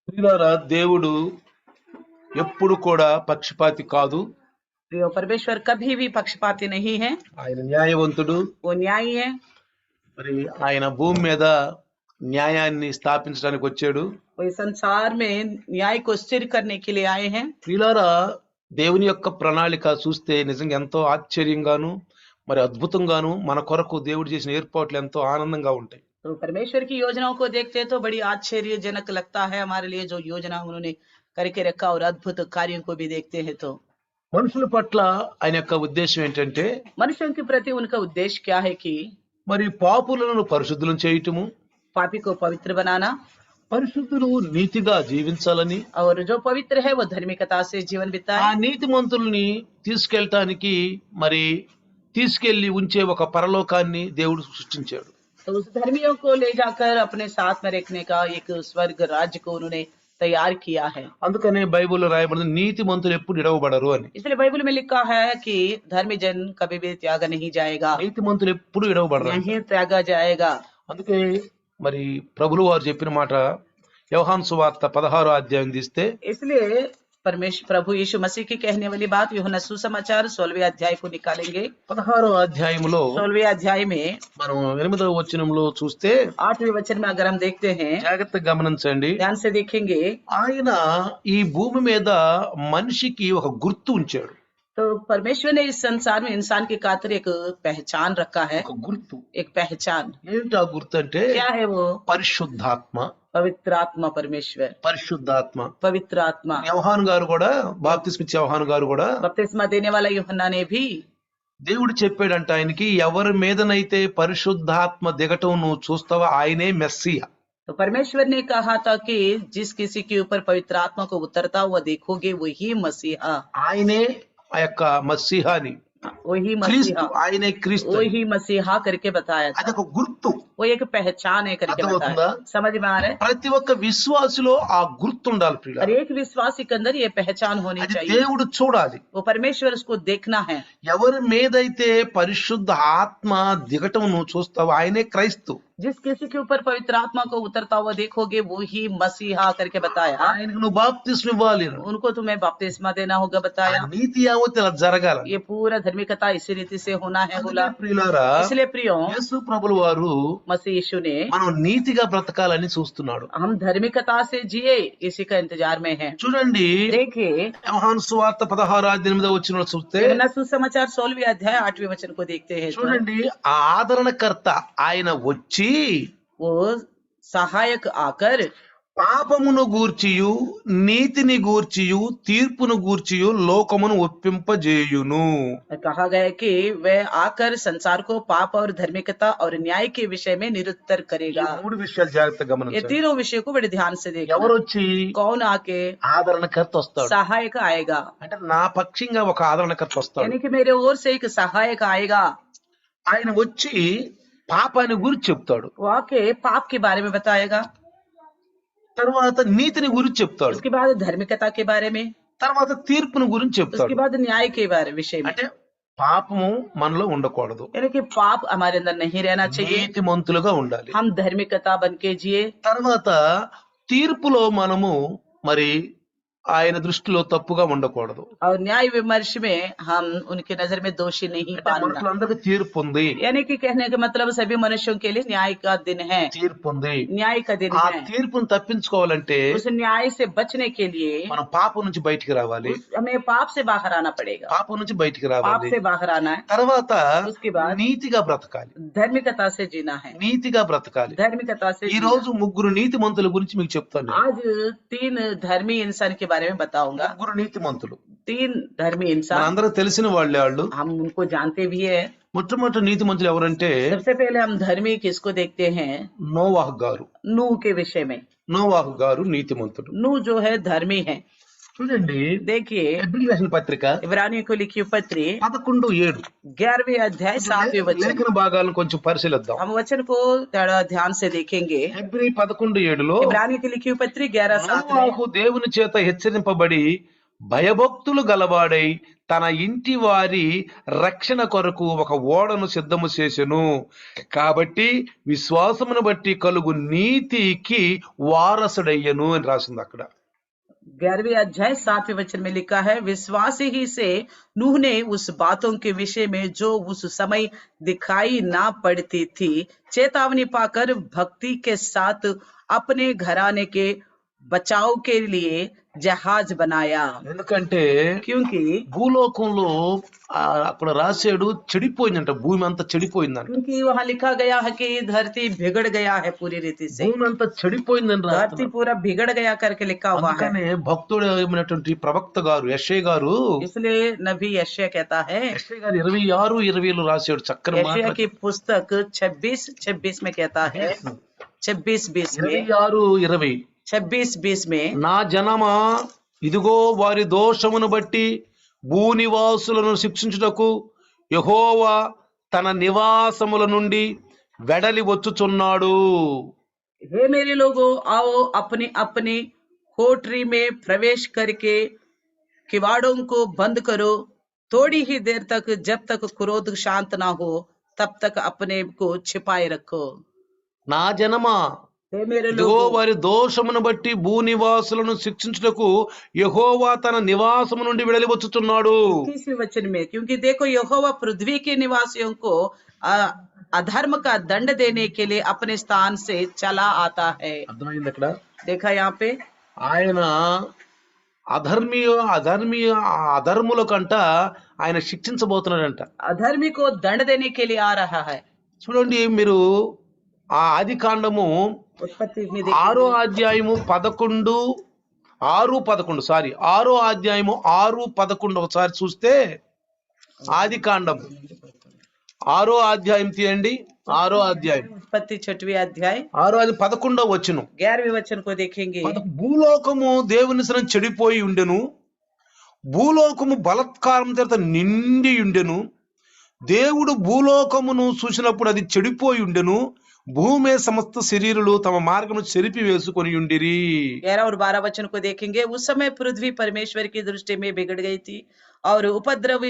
ప్రియులారా, దేవుడు ఎప్పుడు కూడా పక్షపాతి కాదు. प्रियो, परमेश्वर कभी भी पक्षपाती नहीं है, ఆయన న్యాయవంతుడు. वो न्यायी है। మరి ఆయన భూమి మీద న్యాయాన్ని స్థాపించడానికి వచ్చాడు. वो इस संसार में न्याय को स्थिर करने के लिए आए हैं। ప్రియులారా, దేవుని యొక్క ప్రణాళిక చూస్తే నిజంగా ఎంతో ఆశ్చర్యంగాను మరి అద్భుతంగాను మన కొరకు దేవుడు చేసిన ఏర్పాట్లు ఎంతో ఆనందంగా ఉంటాయి. तो परमेश्वर की योजनाओं को देखते हैं तो बड़ी आश्चर्यजनक लगता है हमारे लिए, जो योजना उन्होंने करके रखा और अद्भुत कार्यों को भी देखते हैं। तो మనుషుల పట్ల ఆయన యొక్క ఉద్దేశం ఏంటంటే, मनुष्यों के प्रति उनका उद्देश्य क्या है कि మరి పాపులను పరిశుద్ధులను చేయటము, पापी को पवित्र बनाना, పరిశుద్ధులు నీతిగా జీవించాలని, और जो पवित्र है वो धार्मिकता से जीवन ఆ बिताए। నీతిమంతుల్ని తీసుకెళ్ళటానికి మరి తీసుకెళ్లి ఉంచే ఒక పరలోకాన్ని దేవుడు సృష్టించాడు. तो उस धर्मियों को ले जाकर अपने साथ में रखने का एक स्वर्ग राज्य को उन्होंने तैयार किया है। అందుకనే బైబిల్లో రాయబడింది నీతిమంతులు ఎప్పుడు ఇడవబడరు అని. इसलिए बाइबल में लिखा है कि धर्मी जन कभी भी त्यागा नहीं जाएगा, నీతిమంతులు ఎప్పుడు ఇడవబడరు. नहीं त्यागा जाएगा। అందుకే మరి ప్రభులు వారు చెప్పిన మాట యోహాను సువార్త 16వ అధ్యాయం తీస్తే, इसलिए परमेश्वर प्रभु यीशु मसीह की कहने वाली बात यूहन्ना सुसमाचार 16वें अध्याय को निकालेंगे। 16వ అధ్యాయంలో 16वें अध्याय में మనం 8వ వచనంలో చూస్తే 8वें वचन में अगर हम देखते हैं, జాగ్రత్తగా గమనించండి. ध्यान से देखेंगे, ఆయన ఈ భూమి మీద మనిషికి ఒక గుర్తు ఉంచాడు. तो परमेश्वर ने इस संसार में इंसान की खातिर एक पहचान रखा है। ఒక గుర్తు. एक पहचान ఏంటి ఆ గుర్తు అంటే, क्या है वो? పరిశుద్ధాత్మ. पवित्र आत्मा परमेश्वर, పరిశుద్ధాత్మ. पवित्र आत्मा। యోహాను గారు కూడా, బాప్తిస్మ ఇచ్చే యోహాను గారు కూడా बपतिस्मा देने वाला यूहन्ना ने भी, దేవుడు చెప్పాడంట ఆయనకి, ఎవరి మీదనైతే పరిశుద్ధాత్మ దిగటం నువ్వు చూస్తావో ఆయనే మెస్సియా. तो परमेश्वर ने कहा था कि जिस किसी के ऊपर पवित्र आत्मा को उतरता हुआ देखोगे वही मसीहा, ఆయనే ఆ యొక్క మస్సిహాని, वही క్రీస్తు, मसीहा, ఆయనే క్రీస్తు. वही मसीहा करके बताया था। అదొక గుర్తు. वो एक पहचान है करके అర్థమవుతుందా? बताया। समझ में आ रहा है? ప్రతి ఒక్క విశ్వాసిలో ఆ గుర్తు ఉండాలి ప్రియులారా. और एक विश्वासी के अंदर ये पहचान होनी అది चाहिए। దేవుడు చూడాలి. वो परमेश्वर उसको देखना है। ఎవరి మీదైతే పరిశుద్ధ ఆత్మ దిగటం నువ్వు చూస్తావో ఆయనే క్రైస్తు. जिस किसी के ऊपर पवित्र आत्मा को उतरता हुआ देखोगे वो ही मसीहा करके बताया। ఆయనకు నువ్వు బాప్తిస్మ ఇవ్వాలి. उनको तुम्हें बपतिस्मा देना होगा ఆ बताया। నీతి యావత్తు ఇలా జరగాలి. ये पूरा धार्मिकता इसी रीति से होना है बोला। అందుకే ప్రియులారా, इसलिए प्रियो, యేసు ప్రభుల వారు मसीह यीशु ने మనం నీతిగా బ్రతకాలని చూస్తున్నాడు. हम धार्मिकता से जिए इसी का इंतजार में है। చూడండి, देखिए యోహాను సువార్త 16వ అధ్యాయం 8వ వచనంలో చూస్తే, यूहन्ना सुसमाचार 16वें अध्याय 8वें वचन को देखते हैं। तो చూడండి, ఆ ఆదరణకర్త ఆయన వచ్చి वो सहायक आकर పాపమును గూర్చియు నీతిని గూర్చియు తీర్పును గూర్చియు లోకమును ఒప్పింపజేయును. कहा गया कि वह आकर संसार को पाप और धार्मिकता और न्याय के विषय में निरुत्तर ఈ करेगा। 3 విషయాలు జాగ్రత్తగా ये గమనించండి. तीनों विषय को बड़े ध्यान से देखना। ఎవరు వచ్చి कौन आके ఆదరణకర్త వస్తాడు. सहायक आएगा, అంటే నా పక్షంగా ఒక ఆదరణకర్త వస్తాడు. यानी कि मेरे ओर से एक सहायक आएगा। ఆయన వచ్చి పాపాన్ని గురించి చెప్తాడు, वो आके पाप के बारे में बताएगा, తర్వాత నీతిని గురించి చెప్తాడు, उसके बाद धार्मिकता के बारे में, తర్వాత తీర్పును గురించి उसके చెప్తాడు. बाद न्याय के बारे विषय में। అంటే పాపము మనలో ఉండకూడదు, यानी कि पाप हमारे अंदर नहीं रहना चाहिए, నీతిమంతులుగా ఉండాలి. हम धार्मिकता बन के जिए। తర్వాత తీర్పులో మనము మరి ఆయన దృష్టిలో తప్పుగా ఉండకూడదు. और न्याय विमर्श में हम उनके नजर में दोषी नहीं అంటే पाना। మనుషులందరికీ తీర్పు ఉంది, यानी कि कहने का मतलब सभी मनुष्यों के लिए न्याय का दिन है, తీర్పు ఉంది. न्याय का दिन ఆ है। తీర్పును తప్పించుకోవాలంటే उस न्याय से बचने के लिए మనం పాపం నుంచి బయటికి రావాలి, हमें पाप से बाहर आना पड़ेगा, పాపం నుంచి బయటికి पाप రావాలి. से बाहर आना है। తర్వాత उसके बाद నీతిగా బ్రతకాలి, धार्मिकता से जीना है, నీతిగా బ్రతకాలి. धार्मिकता से ఈ जीना। రోజు 3 నీతిమంతుల గురించి మీకు చెప్తాను. आज 3 धर्मी इंसान के बारे में बताऊंगा। 3 నీతిమంతులు 3 धर्मी इंसान, మనందరూ తెలిసిన వాళ్ళే. వాళ్ళు हम उनको जानते भी है। మొట్టమొదటి నీతిమంతులు ఎవరంటే सबसे पहले हम धर्मी किसको देखते हैं? నోవాహు గారు. नूह के विषय में। నోవాహు గారు నీతిమంతుడు. नूह जो है धर्मी है। చూడండి, देखिए హెబ్రీ రాసిన పత్రిక इब्रानियों को लिखी पत्री 11:7 11वें अध्याय 7वें वचन। లేఖన భాగాలను కొంచెం పరిశీలిద్దాం. हम वचन को थोड़ा ध्यान से देखेंगे। హెబ్రీ 11:7లో इब्रानियों की लिखी पत्री 11:7 में నోవాహు దేవుని చేత హెచ్చరింపబడి భయభక్తులు గలవాడై తన ఇంటి వారి రక్షణ కొరకు ఒక ఓడను సిద్ధము చేసెను. కాబట్టి విశ్వాసమును బట్టి కలుగు నీతికి వారసుడయ్యను అని రాసింది అక్కడ. 11वें अध्याय 7वें वचन में लिखा है, विश्वास ही से नूह ने उस बातों के विषय में जो उस समय दिखाई ना पड़ती थी चेतावनी पाकर भक्ति के साथ अपने घराने के बचाव के लिए जहाज बनाया। ఎందుకంటే क्योंकि భూలోకంలో అక్కడ రాశాడు చెడిపోయిందంట, భూమి అంతా చెడిపోయిందంట. क्योंकि वहाँ लिखा गया है कि धरती बिगड़ गया है पूरी रीति से, భూమి అంతా చెడిపోయిందని धरती రాస్తున్నాడు. पूरा बिगड़ गया करके लिखा हुआ है। అందుకనే భక్తుడు అయినటువంటి ప్రవక్త గారు యెషయా గారు इसलिए नबी यशायाह कहता है, యెషయా గారు 26:20 రాశాడు చక్కని यशायाह మాట. की पुस्तक 26:26 में कहता है, 26:20 में 26:20 26:20 में, నా జనమా ఇదిగో వారి దోషమును బట్టి భూనివాసులను శిక్షించుటకు యెహోవా తన నివాసముల నుండి వెడలి వచ్చుచున్నాడు. हे मेरे लोगों, आओ अपनी अपनी कोठरी में प्रवेश करके किवाड़ों को बंद करो, थोड़ी ही देर तक, जब तक क्रोध शांत ना हो तब तक अपने को छिपाए रखो। నా జనమా हे मेरे ఇదిగో लोगों, వారి దోషమును బట్టి భూనివాసులను శిక్షించుటకు యెహోవా తన నివాసము నుండి వెడలి వచ్చుచున్నాడు. 21वें वचन में, क्योंकि देखो यहोवा पृथ्वी के निवासियों को अधर्म का दंड देने के लिए अपने स्थान से चला आता है। అర్థమైంది అక్కడ. देखा यहाँ पे, ఆయన అధర్ముల కంట ఆయన శిక్షించబోతున్నాడంట. अधर्मी को दंड देने के लिए आ रहा है। చూడండి, మీరు ఆ ఆది కాండము उत्पत्ति में 6వ అధ్యాయము 6వ అధ్యాయము 6:11 ఒకసారి చూస్తే, ఆది కాండం 6వ అధ్యాయం తీయండి. 6వ అధ్యాయం उत्पत्ति 6वें अध्याय 11వ వచనం. 11वें वचन को देखेंगे। భూలోకము దేవుని సరం చెడిపోయి ఉండెను, భూలోకము బలత్కారం చేత నిండి ఉండెను. దేవుడు భూలోకమును చూసినప్పుడు అది చెడిపోయి ఉండెను, భూమి సమస్త శరీరులు తమ మార్గము చెరిపి వేసుకొని ఉండిరి. 11 और 12 वचन को देखेंगे। उस समय पृथ्वी परमेश्वर की दृष्टि में बिगड़ गई थी और उपद्रव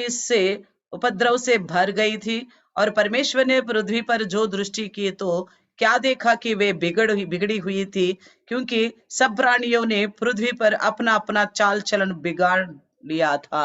से भर गई थी, और परमेश्वर ने पृथ्वी पर जो दृष्टि की तो क्या देखा कि वे बिगड़ी हुई थी, क्योंकि सब प्राणियों ने पृथ्वी पर अपना अपना चाल चलन बिगाड़ लिया था।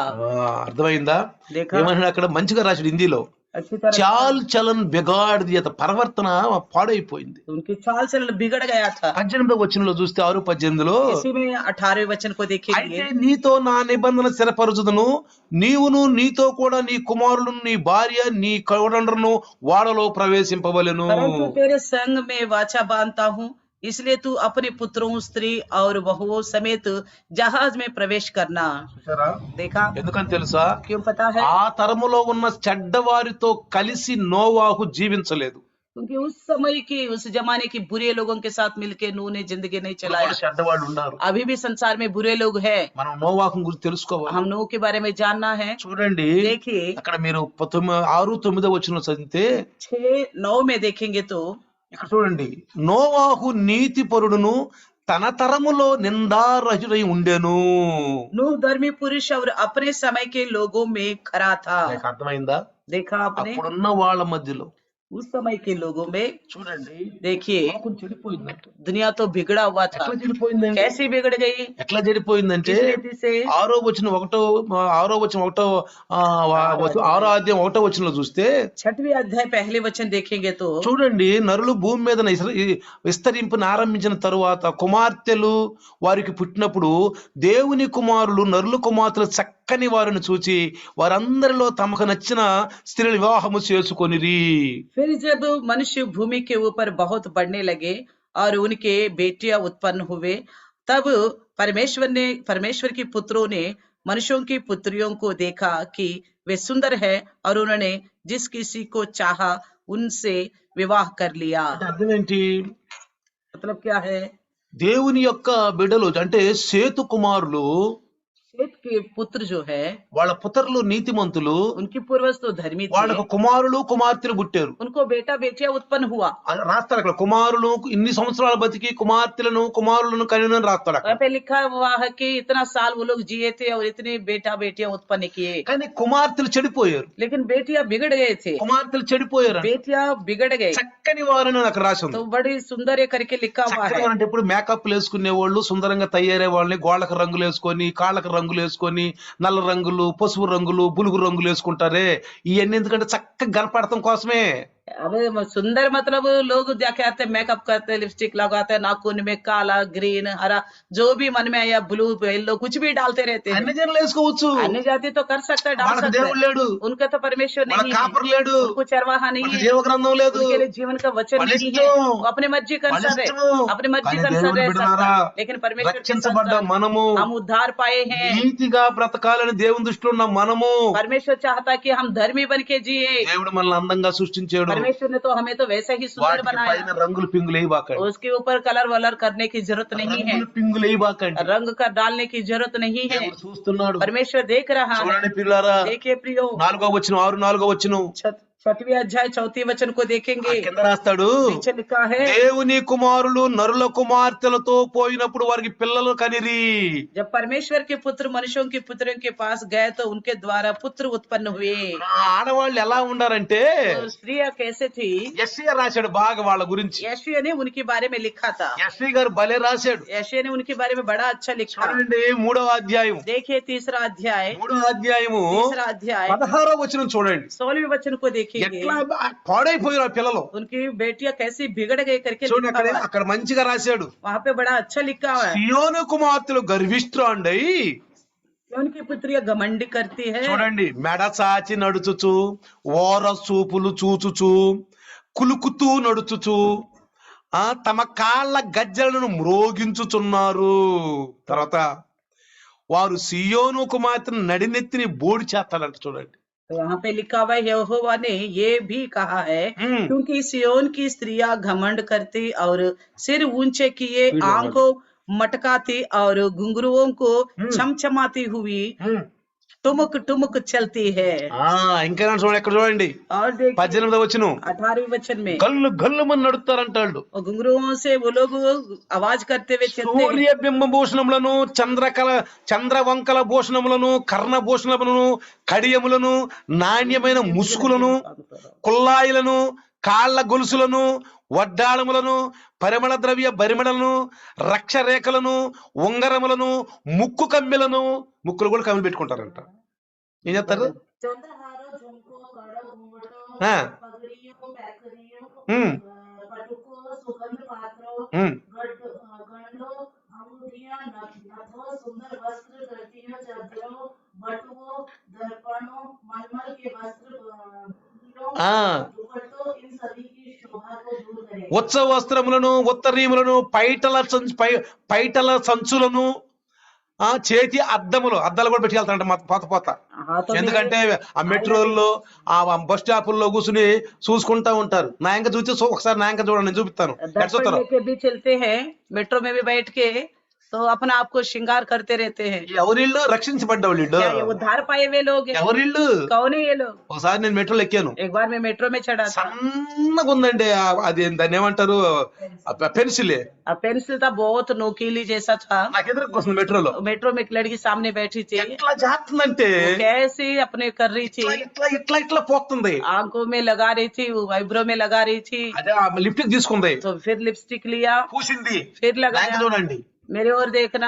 అర్థమైందా? देखा, ఏమన్నా అక్కడ మంచిగా రాశాడు హిందీలో, अच्छी तरह చాల్ చలన్ బిగాడ్ దియత, ప్రవర్తన పాడైపోయింది. उनकी चाल चलन बिगड़ गया था। 18వ వచనంలో చూస్తే 6:18 इसी में 18वें वचन को देखेंगे। అయితే నీతో నా నిబంధన స్థిరపరచుదును, నీవును నీతో కూడా నీ కుమారులను నీ భార్య నీ కోడళ్లను వాడలో ప్రవేశింపవలెను. परंतु तेरे संग में वाचा बांधता हूँ, इसलिए तू अपने पुत्रों, स्त्री और बहुओं समेत जहाज में प्रवेश करना। చూసారా? देखा, ఎందుకని తెలుసా? क्यों पता है? ఆ తరములో ఉన్న చెడ్డవారితో కలిసి నోవాహు జీవించలేదు. क्योंकि उस समय की, उस जमाने की बुरे लोगों के साथ मिलके नूह ने जिंदगी नहीं चलाया। చెడ్డవాళ్ళు ఉన్నారు. अभी भी संसार में बुरे लोग हैं, మనం నోవాహు గురించి తెలుసుకోవాలి. हम नूह के बारे में जानना है। చూడండి, देखिए, అక్కడ మీరు 6-9 వచనం చదివితే 6-9 में देखेंगे तो ఇక్కడ చూడండి, నోవాహు నీతి పరుడును తన తరములో నిందారహితుడై ఉండెను. नूह धर्मी पुरुष और अपने समय के लोगों में खरा था। మీకు అర్థమైందా? देखा आपने? అప్పుడున్న వాళ్ళ మధ్యలో उस समय के लोगों में చూడండి, देखिए, లోకం చెడిపోయిందంట. दुनिया तो बिगड़ा हुआ था। ఎట్లా చెడిపోయిందంటే कैसी बिगड़ गई? ఎట్లా చెడిపోయిందంటే किस रीति से? 6వ వచనం 6వ అధ్యాయం 1వ వచనంలో చూస్తే 6वें अध्याय पहले वचन देखेंगे तो చూడండి, నరులు భూమి మీద విస్తరింపును ఆరంభించిన తరువాత కుమార్తెలు వారికి పుట్టినప్పుడు దేవుని కుమారులు నరుల కుమార్తెలు చక్కని వారిని చూచి వారందరిలో తమకు నచ్చిన స్త్రీల వివాహము చేసుకొనిరి. फिर जब मनुष्य भूमि के ऊपर बहुत बढ़ने लगे और उनके बेटियां उत्पन्न हुए, तब परमेश्वर की पुत्रों ने मनुष्यों की पुत्रियों को देखा कि वे सुंदर है, और उन्होंने जिस किसी को चाहा उनसे विवाह कर लिया। అంటే అర్థం ఏంటి? मतलब क्या है? దేవుని యొక్క బిడ్డలు అంటే సేతు కుమారులు शेत के पुत्र जो है వాళ్ళ పుత్రులు నీతిమంతులు, उनकी पूर्वज तो धर्मी थे, వాళ్ళకు కుమారులు కుమార్తెలు పుట్టారు. उनको बेटा बेटियां उत्पन्न हुआ। అది రాస్తాడు అక్కడ, కుమారులు ఇన్ని సంవత్సరాలు బతికి కుమార్తెలను కుమారులను కనినని రాస్తాడు అక్కడ. वहाँ पे लिखा हुआ है कि इतना साल वो लोग जिए थे और इतने बेटा बेटियां उत्पन्न किए, కానీ కుమార్తెలు చెడిపోయారు. लेकिन बेटियां बिगड़ गए थे, కుమార్తెలు చెడిపోయారు. बेटियां बिगड़ गए। చక్కని వారని అక్కడ రాసి ఉంది. तो बड़ी सुंदर ये करके लिखा हुआ చక్కని है। వారు అంటే ఇప్పుడు మేకప్ వేసుకునే వాళ్ళు, సుందరంగా తయారయ్యే వాళ్ళని గోళ్ళకి రంగులు వేసుకొని, కాళ్ళకి రంగులు వేసుకొని, నల్ల రంగులు, పసుపు రంగులు, బులుగు రంగులు వేసుకుంటారే, ఇవన్నీ ఎందుకంటే చక్కగా కనపడటం కోసమే. अब सुंदर मतलब लोग क्या आते मेकअप करते, लिपस्टिक लगाते, नाखून में काला, ग्रीन, हरा, जो भी मन में आया, ब्लू, येलो, कुछ भी डालते रहते हैं। అన్ని జనులు వేసుకోవచ్చు. अन्य जाति तो कर सकता है, डाल వాళ్ళకి सकता దేవుడు है, లేడు, उनका तो परमेश्वर వాళ్ళ नहीं है, కాపరు లేడు, उनको चरवाहा नहीं వాళ్ళకి है, జీవ గ్రంథం లేదు. उनके लिए जीवन का वचन వాళ్ళ नहीं है, ఇష్టం, वो अपने मर्जी कर వాళ్ళ सकते, ఇష్టం. अपने मर्जी కానీ कर దేవుని सकते బిడ్డలారా, सकता, लेकिन परमेश्वर के రక్షించబడ్డ संतान, మనము, हम उद्धार पाए हैं। నీతిగా బ్రతకాలని దేవుని దృష్టిలో ఉన్న మనము, परमेश्वर चाहता कि हम धर्मी बन के जिए। దేవుడు మనల్ని అందంగా సృష్టించాడు. परमेश्वर ने तो हमें तो वैसे ही सुंदर వాటికి बनाया, పైన రంగులు పింగులు వేయబాకండి. उसके ऊपर कलर वलर करने की जरूरत नहीं है, రంగులు పింగులు వేయబాకండి. रंग का डालने की जरूरत नहीं है। దేవుడు చూస్తున్నాడు. परमेश्वर देख रहा है। చూడండి పిల్లారా, देखिए प्रियो, 4వ వచనం, छठवीं अध्याय 4th वचन को देखेंगे, కింద రాస్తాడు, नीचे लिखा है, దేవుని కుమారులు నరుల కుమార్తెలతో పోయినప్పుడు వారికి పిల్లలు కనిరి. जब परमेश्वर के पुत्र मनुष्यों के पुत्रों के पास गए तो उनके द्वारा पुत्र उत्पन्न हुए। ఆడవాళ్ళు ఎలా ఉండారంటే, तो स्त्रियां कैसे थी, యెషయా రాశాడు బాగా వాళ్ళ గురించి. यशायाह ने उनके बारे में लिखा था, యెషయా గారు భలే రాశాడు. यशायाह ने उनके बारे में बड़ा अच्छा लिखा। చూడండి 3వ అధ్యాయం, देखिए 3रा अध्याय, 3వ అధ్యాయము 3रा अध्याय 16వ వచనం చూడండి. 16वें वचन को देखेंगे, ఎట్లా పాడైపోయారు ఆ పిల్లలు. उनकी बेटियां कैसी बिगड़ गई करके చూడండి लिखा అక్కడ हुआ है। అక్కడ మంచిగా రాశాడు. वहाँ पे बड़ा अच्छा लिखा हुआ है, సియోను కుమార్తెలు గర్విష్ఠురాండై, उनकी पुत्रियां घमंड करती है, చూడండి మెడ చాచి నడుచుచు, ఓర చూపులు చూచుచు, కులుకుతూ నడుచుచు, తమ కాళ్ళ గజ్జలను మ్రోగించుచున్నారు. తర్వాత వారు సియోను కుమార్తెను నడినెత్తిని బోడి చేస్తాడంట. చూడండి, तो वहाँ पे लिखा हुआ है, यहोवा ने ये भी कहा है, क्योंकि सियोन की स्त्रियां घमंड करती और सिर ऊंचे किए, आंखों मटकाती और घुंघरुओं को छमछमाती हुई टुमुक टुमुक चलती है। ఇంకా చూడండి, ఎక్కడ చూడండి और देखिए 18వ వచనం, 18वें वचन में, గల్లు గల్లు మంది నడుస్తారంటాడు. और घुंघरुओं से वो लोग आवाज करते हुए चलते हैं। సూర్య బింబ భూషణములను, చంద్రవంకల భూషణములను, కర్ణ భూషణములను, కడియములను, నాణ్యమైన ముసుకులను, కుల్లాయిలను, కాళ్ల గొలుసులను, వడ్డాళములను, పరిమళ ద్రవ్య బరిమళలను, రక్షరేఖలను, ఉంగరములను, ముక్కు కమ్మెలను, ముక్కులు కూడా కమ్మిలు పెట్టుకుంటారంట. ఏం చేస్తారు? चंद्रहारो, झुमको, कड़ो, घूंघटो, ఆ, पगड़ियों, पैकरियों, ఉమ్, पटुको, सुगंध पात्रों, ఉమ్. गंडों, अंगूठियां, नथों, सुंदर वस्त्र, करतियों, चादरों, बटुओं, दर्पणों, मलमल के वस्त्र, ఆ, दुपट्टों, इन सभी की शोभा को दूर करें। ఉత్సవ వస్త్రములను, ఉత్తరీయములను, పైటల సంచులను, చేతి అద్దాలు కూడా పెట్టుకెళ్తారంట పోత. हाथों में ఎందుకంటే ఆ మెట్రోల్లో, ఆ బస్ స్టాపుల్లో కూర్చుని చూసుకుంటా ఉంటారు. నా ఇంకా చూసి ఒకసారి నా ఇంకా చూడండి, నేను చూపిస్తాను ఎట్లా दर्पण చూస్తారో. लेके भी चलते हैं, मेट्रो में भी बैठ के तो अपना आप को श्रृंगार करते रहते हैं। ఎవరిళ్ళు? రక్షించబడ్డవాళ్ళు. क्या ये उद्धार पाए हुए लोग हैं? ఎవరిళ్ళు? कौन है ये लोग? ఒకసారి నేను మెట్రోలో ఎక్కాను. एक बार मैं मेट्रो में चढ़ा था, సన్నగా ఉందండి. అది దాన్ని ఏమంటారు, పెన్సిల్. अब पेंसिल था, बहुत नोकीली जैसा था। నాకు ఎదురుకు వస్తుంది మెట్రోలో. मेट्रो में एक लड़की सामने बैठी थी, ఎట్లా చేస్తుందంటే वो कैसे अपने कर रही थी, ఇట్లా ఇట్లా ఇట్లా పోతుంది. आंखों में लगा रही थी, आईब्रो में लगा रही थी, అదే లిప్టిక్ తీసుకుంది, तो फिर लिपस्टिक लिया, పూసింది. फिर నాకు लगाया। చూడండి मेरे और देखना,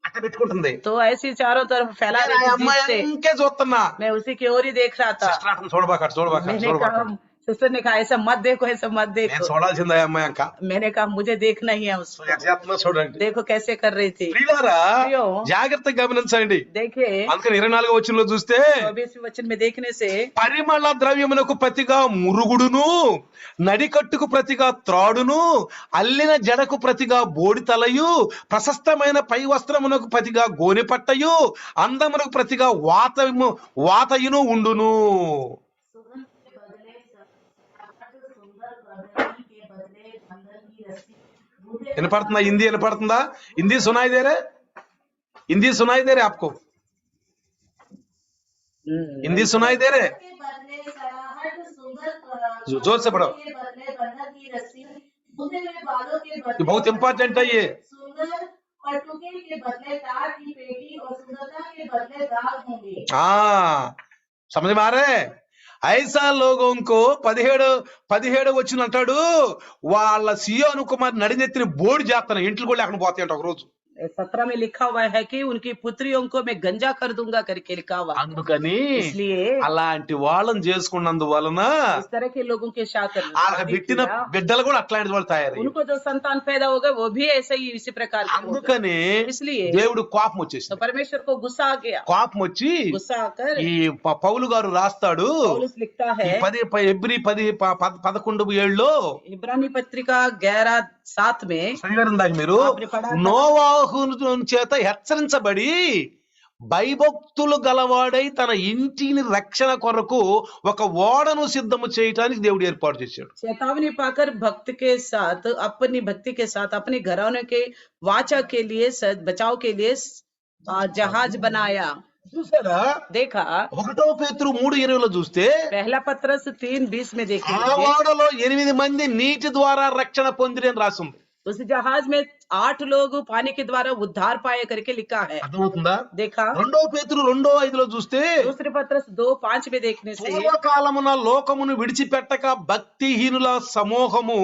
అట్లా పెట్టుకుంటుంది. तो ऐसी चारों तरफ फैला నేను रही ఆ थी అమ్మాయి जीभ से। ఇంకే చూస్తున్నా. मैं उसी की ओर ही देख रहा था। సిస్టర్ అంటుంది, చూడబాక చూడబాక मैंने చూడబాక. कहा, सिस्टर ने कहा ऐसा मत देखो, ऐसा मत నేను देखो। చూడాల్సిందే ఆ అమ్మాయి అంక. मैंने कहा मुझे देखना ही है उसको, ఎట్లా చేస్తుందో చూడండి. देखो कैसे कर रही थी। ప్రియులారా, ప్రియో, జాగ్రత్తగా గమనించండి. देखिए అందుకని 24వ వచనంలో చూస్తే, 24वें वचन में देखने से, పరిమళ ద్రవ్యమునకు ప్రతిగా మురుగుడును, నడికట్టుకు ప్రతిగా త్రాడును, అల్లిన జడకు ప్రతిగా బోడి తలయు, ప్రశస్తమైన పై వస్త్రమునకు ప్రతిగా గోనె పట్టయు, అందమునకు ప్రతిగా వాతయును ఉండును. सुगंध के बदले सुंदर करदनी के बदले चंदन की रस्सी, बूढ़े వినపడుతుందా? హిందీ వినపడుతుందా? హిందీ సునాయి దేరే. हिंदी सुनाई दे रहे आपको? हिंदी सुनाई दे रहे? के बदले सड़ाहट, सुंदर जोर से पढ़ो। के बदले बंधक की रस्सी, सूखे हुए बालों के ये बदले बहुत इंपॉर्टेंट है ये। सुंदर पटुके के बदले टाट की पेटी और सुंदरता के बदले दाग होंगे। हाँ, समझ में आ रहा है? ఐసా లోగంకు 17 వచ్చిన అంటాడు, వాళ్ళ సియోను కుమార్ నడినెత్తిన బోడి చేస్తాను, ఇంట్లో కూడా లేకుండా పోతాయంట ఒక రోజు. 17 में लिखा हुआ है कि उनकी पुत्रियों को मैं गंजा कर दूंगा करके लिखा हुआ है। అందుకని इसलिए అలాంటి వాళ్ళని చేసుకున్నందువలన इस तरह के लोगों के साथ వాళ్ళకి शादी పెట్టిన किया, బిడ్డలు కూడా అట్లాంటి వాళ్ళు తయారయ్యారు. उनको जो संतान पैदा होगा वो भी ऐसे ही इसी प्रकार के होगा। అందుకని इसलिए దేవుడు కోపం तो వచ్చేసింది. परमेश्वर को गुस्सा आ गया। కోపం వచ్చి गुस्सा आकर ఈ పౌలు గారు రాస్తాడు, पौलुस लिखता ఈ है 11:7లో इब्रानी पत्रिका 11:7 में చదివారు దాకా మీరు, आपने पढ़ा था। నోవాహు చేత హెచ్చరించబడి భయభక్తులు గలవాడై తన ఇంటిని రక్షణ కొరకు ఒక ఓడను సిద్ధము చేయటానికి దేవుడు ఏర్పాటు చేశాడు. चेतावनी पाकर भक्त के साथ, अपनी भक्ति के साथ, अपने घराने के वाचा के लिए, बचाव के लिए जहाज बनाया। చూసారా? देखा 1 పేతురు 3:20లో చూస్తే पहला पत्रस 3:20 में ఆ देखेंगे ఓడలో 8 మంది నీటి ద్వారా రక్షణ పొందిరి అని రాసి ఉంది. उस जहाज में 8 लोग पानी के द्वारा उद्धार पाए करके लिखा है। అర్థమవుతుందా? देखा 2 పేతురు 2:5లో చూస్తే दूसरे पत्रस 2:5 में देखने से పూర్వకాలమున లోకమును విడిచిపెట్టక భక్తిహీనుల సమూహము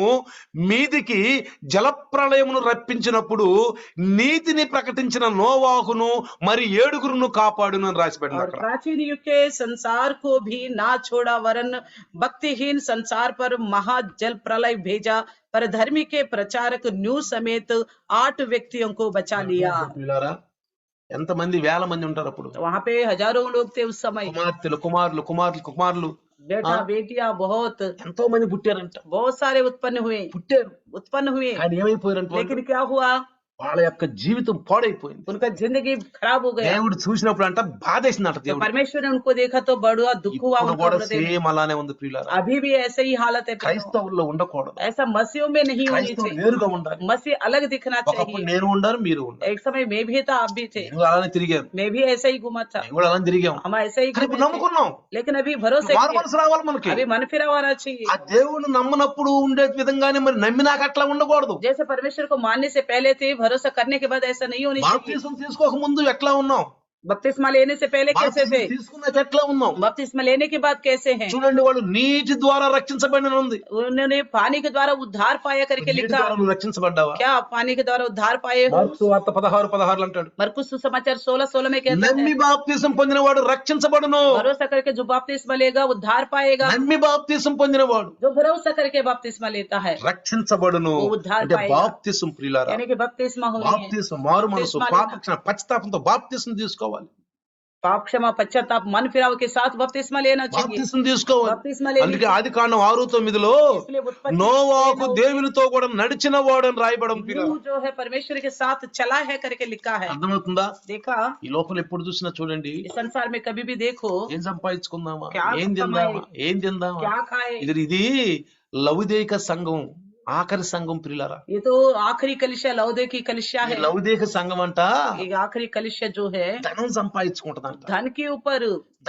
మీదికి జలప్రళయమును రప్పించినప్పుడు నీతిని ప్రకటించిన నోవాహును మరి 7 కాపాడును అని రాసిపెట్టింది और అక్కడ. प्राचीन युग के संसार को भी ना छोड़ा, वरन भक्तिहीन संसार पर महा जल प्रलय भेजा, पर धर्मी के प्रचारक न्यू समेत 8 व्यक्तियों को बचा लिया। పిల్లారా, ఎంతమంది వేల మంది ఉంటారు అప్పుడు? वहां पे हजारों लोग थे उस समय, కుమార్తెలు కుమారులు बेटा बेटियां बहुत ఎంతో మంది పుట్టారంట. बहुत सारे उत्पन्न हुए కానీ ఏమైపోయారంట? लेकिन क्या हुआ, వాళ్ళ యొక్క జీవితం పాడైపోయింది. उनका जिंदगी खराब हो गया। దేవుడు చూసినప్పుడు అంట బాధేసిందంట तो దేవుడు. परमेश्वर ने उनको देखा तो बड़ा दुख हुआ ఇప్పుడు उनका కూడా हृदय में। సేమ్ అలానే ఉంది ప్రియులారా. अभी भी ऐसे ही हालत है प्रियो। క్రైస్తవుల్లో ఉండకూడదు. ऐसा मसीहों में नहीं होनी క్రైస్తవులు चाहिए, వేరుగా ఉండాలి. मसीह अलग दिखना ఒకప్పుడు चाहिए। నేను ఉండారు, మీరు ఉండారు. एक समय मैं भी था, आप भी थे, నేను అలానే తిరిగాను, मैं भी ऐसे ही घूमा था, మేము కూడా అలానే తిరిగాం. हम ऐसे ही కానీ ఇప్పుడు घूमे थे। నమ్ముకున్నాం. लेकिन अभी भरोसे మారు किया, మనసు రావాలి మనకి. अभी मन फिरा होना चाहिए। ఆ దేవుడు నమ్మనప్పుడు ఉండే విధంగానే మరి నమ్మినాక అట్లా ఉండకూడదు. जैसे परमेश्वर को मानने से पहले थे, भरोसा करने के बाद ऐसा नहीं होनी चाहिए। బాప్తిసం తీసుకోక ముందు ఎట్లా ఉన్నాం? बपतिस्मा लेने से पहले कैसे थे, బాప్తిసం తీసుకున్నాక ఎట్లా ఉన్నాం? बपतिस्मा लेने के बाद कैसे हैं। చూడండి, వాళ్ళు నీటి ద్వారా రక్షించబడిన ఉంది. उन्होंने पानी के द्वारा उद्धार पाया करके నీటి लिखा। ద్వారా నువ్వు రక్షించబడ్డావా? क्या आप पानी के द्वारा उद्धार पाए हो? మార్కు వార్త 16:16 అంటాడు, मरकुस सुसमाचार 16:16 में कहता నమ్మి है, బాప్తిసం పొందినవాడు రక్షించబడును. भरोसा करके जो बपतिस्मा लेगा उद्धार पाएगा। నమ్మి బాప్తిసం పొందినవాడు जो भरोसा करके बपतिस्मा लेता है రక్షించబడును. वो उद्धार అంటే पाएगा। బాప్తిసం ప్రియులారా, यानी कि बपतिस्मा होनी है, బాప్తిసం మారు మనసు బప్తిస్మా లేనా? పాపక్షణ పశ్చాత్తాపంతో బాప్తిసం తీసుకోవాలి. पाप क्षमा पश्चाताप मन फिराव के साथ बपतिस्मा लेना चाहिए। బాప్తిసం తీసుకోవాలి. बपतिस्मा लेने అందుకే ఆదికాండం 6:9లో इसलिए उत्पत्ति నోవాహు దేవునితో కూడా నడిచిన వాడు అని రాయబడం పిల్ల. नूह जो है परमेश्वर के साथ चला है करके लिखा है। అర్థమవుతుందా? देखा ఈ లోపల ఎప్పుడు చూసినా చూడండి, इस संसार में कभी भी देखो ఏం సంపాదించుకుందామా, क्या ఏం తిందామా, ఏం తిందామా, क्या खाए, ఇది లౌదేక సంఘం, ఆఖరి సంఘం ప్రియులారా. ये तो आखिरी कलिशा लौदे की कलिशा ఈ है। లౌదేక సంఘం అంట ये आखिरी कलिशा जो है ధనం సంపాదించుకుంటదంట. धन के ऊपर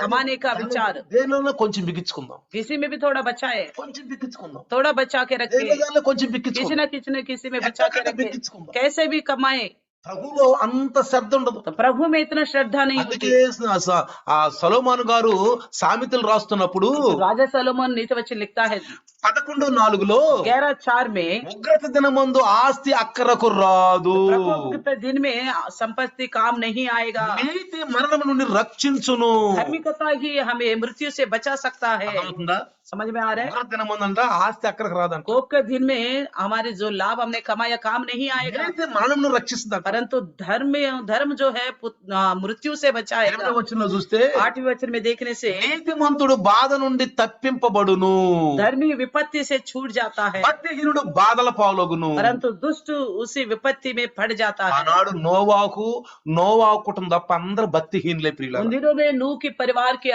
कमाने का विचार, దేనిలో కొంచెం బిగించుకుందాం, किसी में भी थोड़ा बचाए, కొంచెం బిగించుకుందాం, थोड़ा बचा के रखे, దేనిలో కొంచెం किसी బిగించుకుందాం, न किसी में बचा के रखे, బిగించుకుందాం. कैसे भी कमाए। ప్రభులో అంత శ్రద్ధ ఉండదు. तो प्रभु में इतना श्रद्धा नहीं होती। అందుకే ఆ సొలొమోను గారు సామెతలు రాస్తున్నప్పుడు राजा सलोमन नीति वचन लिखता है 11:4లో 11:4 में, ఉగ్రత దినమందు ఆస్తి అక్కరకు రాదు, प्रकोप के दिन में संपत्ति काम नहीं आएगा, నీతి మరణం నుండి రక్షించును. धार्मिकता ही हमें मृत्यु से बचा सकता है। అర్థమవుతుందా? समझ में आ रहा है? ఉగ్రత దినమందు అంట ఆస్తి అక్కరకు రాదంట. कोप के दिन में हमारे जो लाभ हमने कमाया काम नहीं आएगा, నీతి మరణం రక్షిస్తుందంట. परंतु धर्म जो है मृत्यु से बचाएगा। 8వ వచనంలో చూస్తే 8वें वचन में देखने से నీతిమంతుడు బాధ నుండి తప్పింపబడును, धर्मी विपत्ति से छूट जाता है, భక్తిహీనుడు బాధల పాలగును. परंतु दुष्ट उसी विपत्ति में पड़ जाता है। ఆనాడు నోవాహు కుటుంబం తప్ప అందరు భక్తిహీనులే ప్రియులారా. उन दिनों में नूह के परिवार के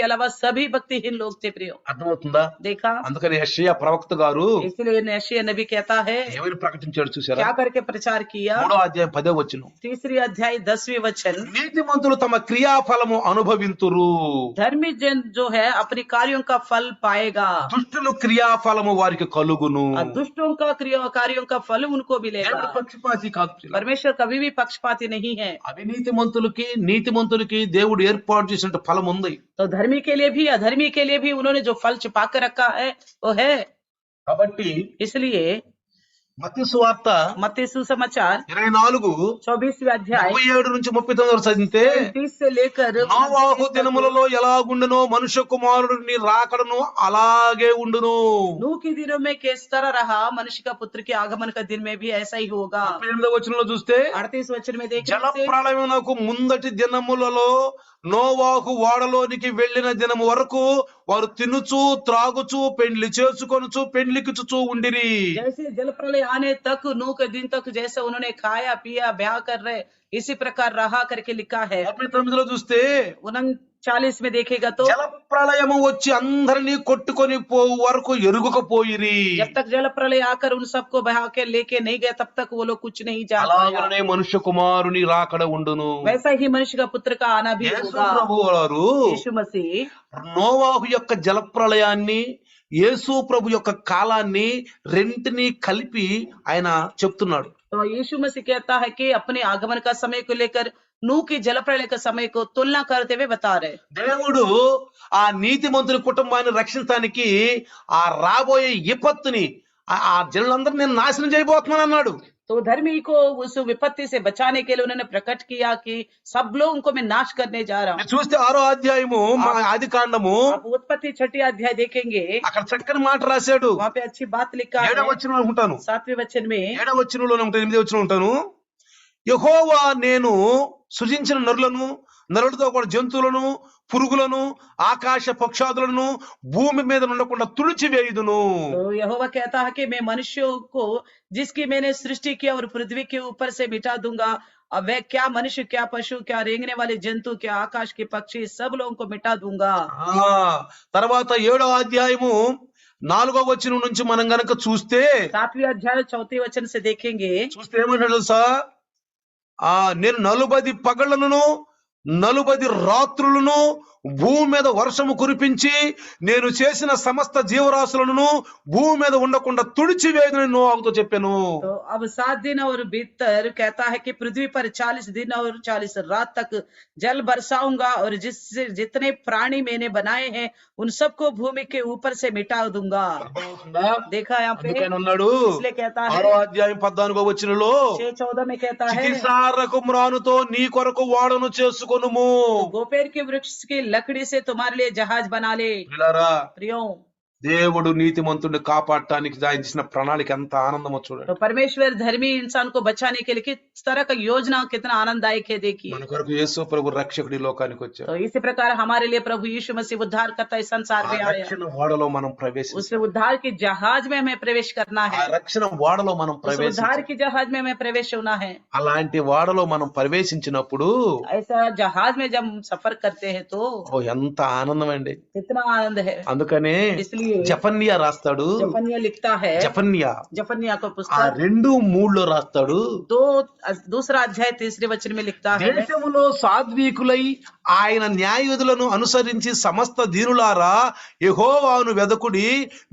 अलावा सभी भक्तिहीन लोग थे प्रियो। అర్థమవుతుందా? देखा? అందుకని యెషయా ప్రవక్త గారు इसलिए यशायाह नबी कहता है, ఏమని ప్రకటించాడు చూసారా? क्या करके प्रचार किया? 3వ అధ్యాయం 10వ వచనం, तीसरी अध्याय 10वीं वचन, నీతిమంతులు తమ క్రియాఫలము అనుభవింతురు, धर्मी जन जो है अपने कार्यों का फल पाएगा దుష్టులు క్రియాఫలము వారికి కలుగును. और दुष्टों का कार्यों का फल उनको मिलेगा। దేవుడు పక్షపాతి కాదు ప్రియులారా. परमेश्वर कभी भी पक्षपाती नहीं है। అవినీతిమంతులకి నీతిమంతులకి దేవుడు ఏర్పాటు చేసిన ఫలం ఉంది. तो धर्मी के लिए भी अधर्मी के लिए भी उन्होंने जो फल छिपा कर रखा है वो है। కాబట్టి इसलिए మత్తయి సువార్త मत्ती सुसमाचार 24 24वीं अध्याय 37 నుంచి 39 వరకు చదివితే 30 से लेकर నోవాహు దినములలో ఎలాగుండునో మనుష్య కుమారుడిని రాకడను అలాగే ఉండును. नूह के दिनों में किस तरह रहा, मनुष्य का पुत्र के आगमन का दिन में भी ऐसा ही होगा। 38వ వచనంలో చూస్తే 38 वचन में జల देखिए, ప్రళయమునకు ముందటి దినములలో నోవాహు ఓడలోనికి వెళ్లిన దినము వరకు వారు తినుచు త్రాగుచు పెండ్లి చేసుకొనుచు పెండ్లికిచుచూ ఉండిరి. जैसे जल प्रलय आने तक, नूह के दिन तक जैसे उन्होंने खाया पिया ब्याह कर रहे, इसी प्रकार रहा करके लिखा है। 39లో చూస్తే 39 में देखेगा तो, జల ప్రళయము వచ్చి అందరినీ కొట్టుకొని పోవు వరకు ఎరుగుకపోయిరి. जब तक जल प्रलय आकर उन सबको बहा के लेके नहीं गए तब तक वो लोग कुछ नहीं जान पाया। అలాగనే మనుష్య కుమారుని రాకడ ఉండును. वैसा ही मनुष्य का पुत्र का आना भी యేసు होगा। ప్రభు వారు यीशु मसीह నోవాహు యొక్క జల ప్రళయాన్ని యేసు ప్రభు యొక్క కాలాన్ని రెంటిని కలిపి ఆయన చెప్తున్నాడు. तो यीशु मसीह कहता है कि अपने आगमन का समय को लेकर नूह की जल प्रलय का समय को तुलना करते हुए बता रहे। దేవుడు ఆ నీతిమంతుని కుటుంబాన్ని రక్షించడానికి ఆ రాబోయే విపత్తుని ఆ జనులందరినీ నేను నాశనం చేయబోతున్నాను అన్నాడు. तो धर्मी को उस विपत्ति से बचाने के लिए उन्होंने प्रकट किया कि सब लोगों को मैं नाश करने जा रहा हूँ। మీరు చూస్తే 6వ అధ్యాయము ఆది కాండము आप उत्पत्ति 6ठी अध्याय देखेंगे, అక్కడ చక్కని మాట రాశాడు. वहाँ पे अच्छी बात लिखा है। 7వ వచనం ఉంటాను, 7वें वचन में 7వ వచనంలోనే ఉంటాను, 8వ వచనం ఉంటాను. యెహోవా నేను సృజించిన నరులతో కూడా జంతువులను పురుగులను ఆకాశ పక్షాదులను భూమి మీద ఉండకుండా తుడిచివేయుదును. तो यहोवा कहता है कि मैं मनुष्यों को जिसकी मैंने सृष्टि किया और पृथ्वी के ऊपर से मिटा दूंगा। अब वह क्या मनुष्य, क्या पशु, क्या रेंगने वाले जंतु, क्या आकाश के पक्षी, सब लोगों को मिटा दूंगा। తర్వాత 7వ అధ్యాయము 4వ వచనం నుంచి మనం గనక చూస్తే 7वें अध्याय 4वें वचन से देखेंगे, చూస్తే ఏమంటాడు తెలుసా? నేను 40 పగళ్లను 40 రాత్రులను భూమి మీద వర్షము కురిపించి నేను చేసిన సమస్త జీవరాశులను భూమి మీద ఉండకుండా తుడిచివేయదని నోవాహుతో చెప్పాను. तो अब 7 दिन और भीतर कहता है कि पृथ्वी पर 40 दिन और 40 रात तक जल बरसाऊंगा और जिससे जितने प्राणी मैंने बनाए हैं उन सबको भूमि के ऊपर से मिटा दूंगा। देखा यहाँ पे, అన్నాడు इसलिए कहता है 6వ అధ్యాయం 14వ వచనంలో 6:14 में कहता है, చికిసారకు మ్రానుతో నీ కొరకు ఓడను చేసుకొనుము. गोपेर के वृक्ष की लकड़ी से तुम्हारे लिए जहाज बना ले। పిల్లారా, प्रियो, దేవుడు నీతిమంతుడిని కాపాడటానికి ఆయన చేసిన ప్రణాళిక ఎంత ఆనందమో చూడండి. तो परमेश्वर धर्मी इंसान को बचाने के लिए किस तरह का योजना कितना आनंददायक है देखिए। మన కొరకు యేసు ప్రభు రక్షకుడి ఈ లోకానికి వచ్చాడు. तो इसी प्रकार हमारे लिए प्रभु यीशु मसीह उद्धार करता इस संसार ఆ में आया। రక్షణ ఓడలో మనం ప్రవేశించాలి. उस उद्धार की जहाज में हमें प्रवेश करना ఆ है। రక్షణ ఓడలో మనం उस उद्धार ప్రవేశించాలి. की जहाज में हमें प्रवेश होना है। అలాంటి ఓడలో మనం ప్రవేశించినప్పుడు ऐसा जहाज में जब हम सफर करते हैं तो ఎంత ఆనందం అండి. कितना आनंद है। అందుకనే इसलिए జఫన్యా రాస్తాడు. जफन्या लिखता है, जफन्या को ఆ पुस्तक 2:3 రాస్తాడు. दूसरा अध्याय 3 वचन में लिखता है, దేశములో సాత్వికులై ఆయన న్యాయవిధులను అనుసరించి సమస్త దీనులారా యెహోవాను వెదకుడి,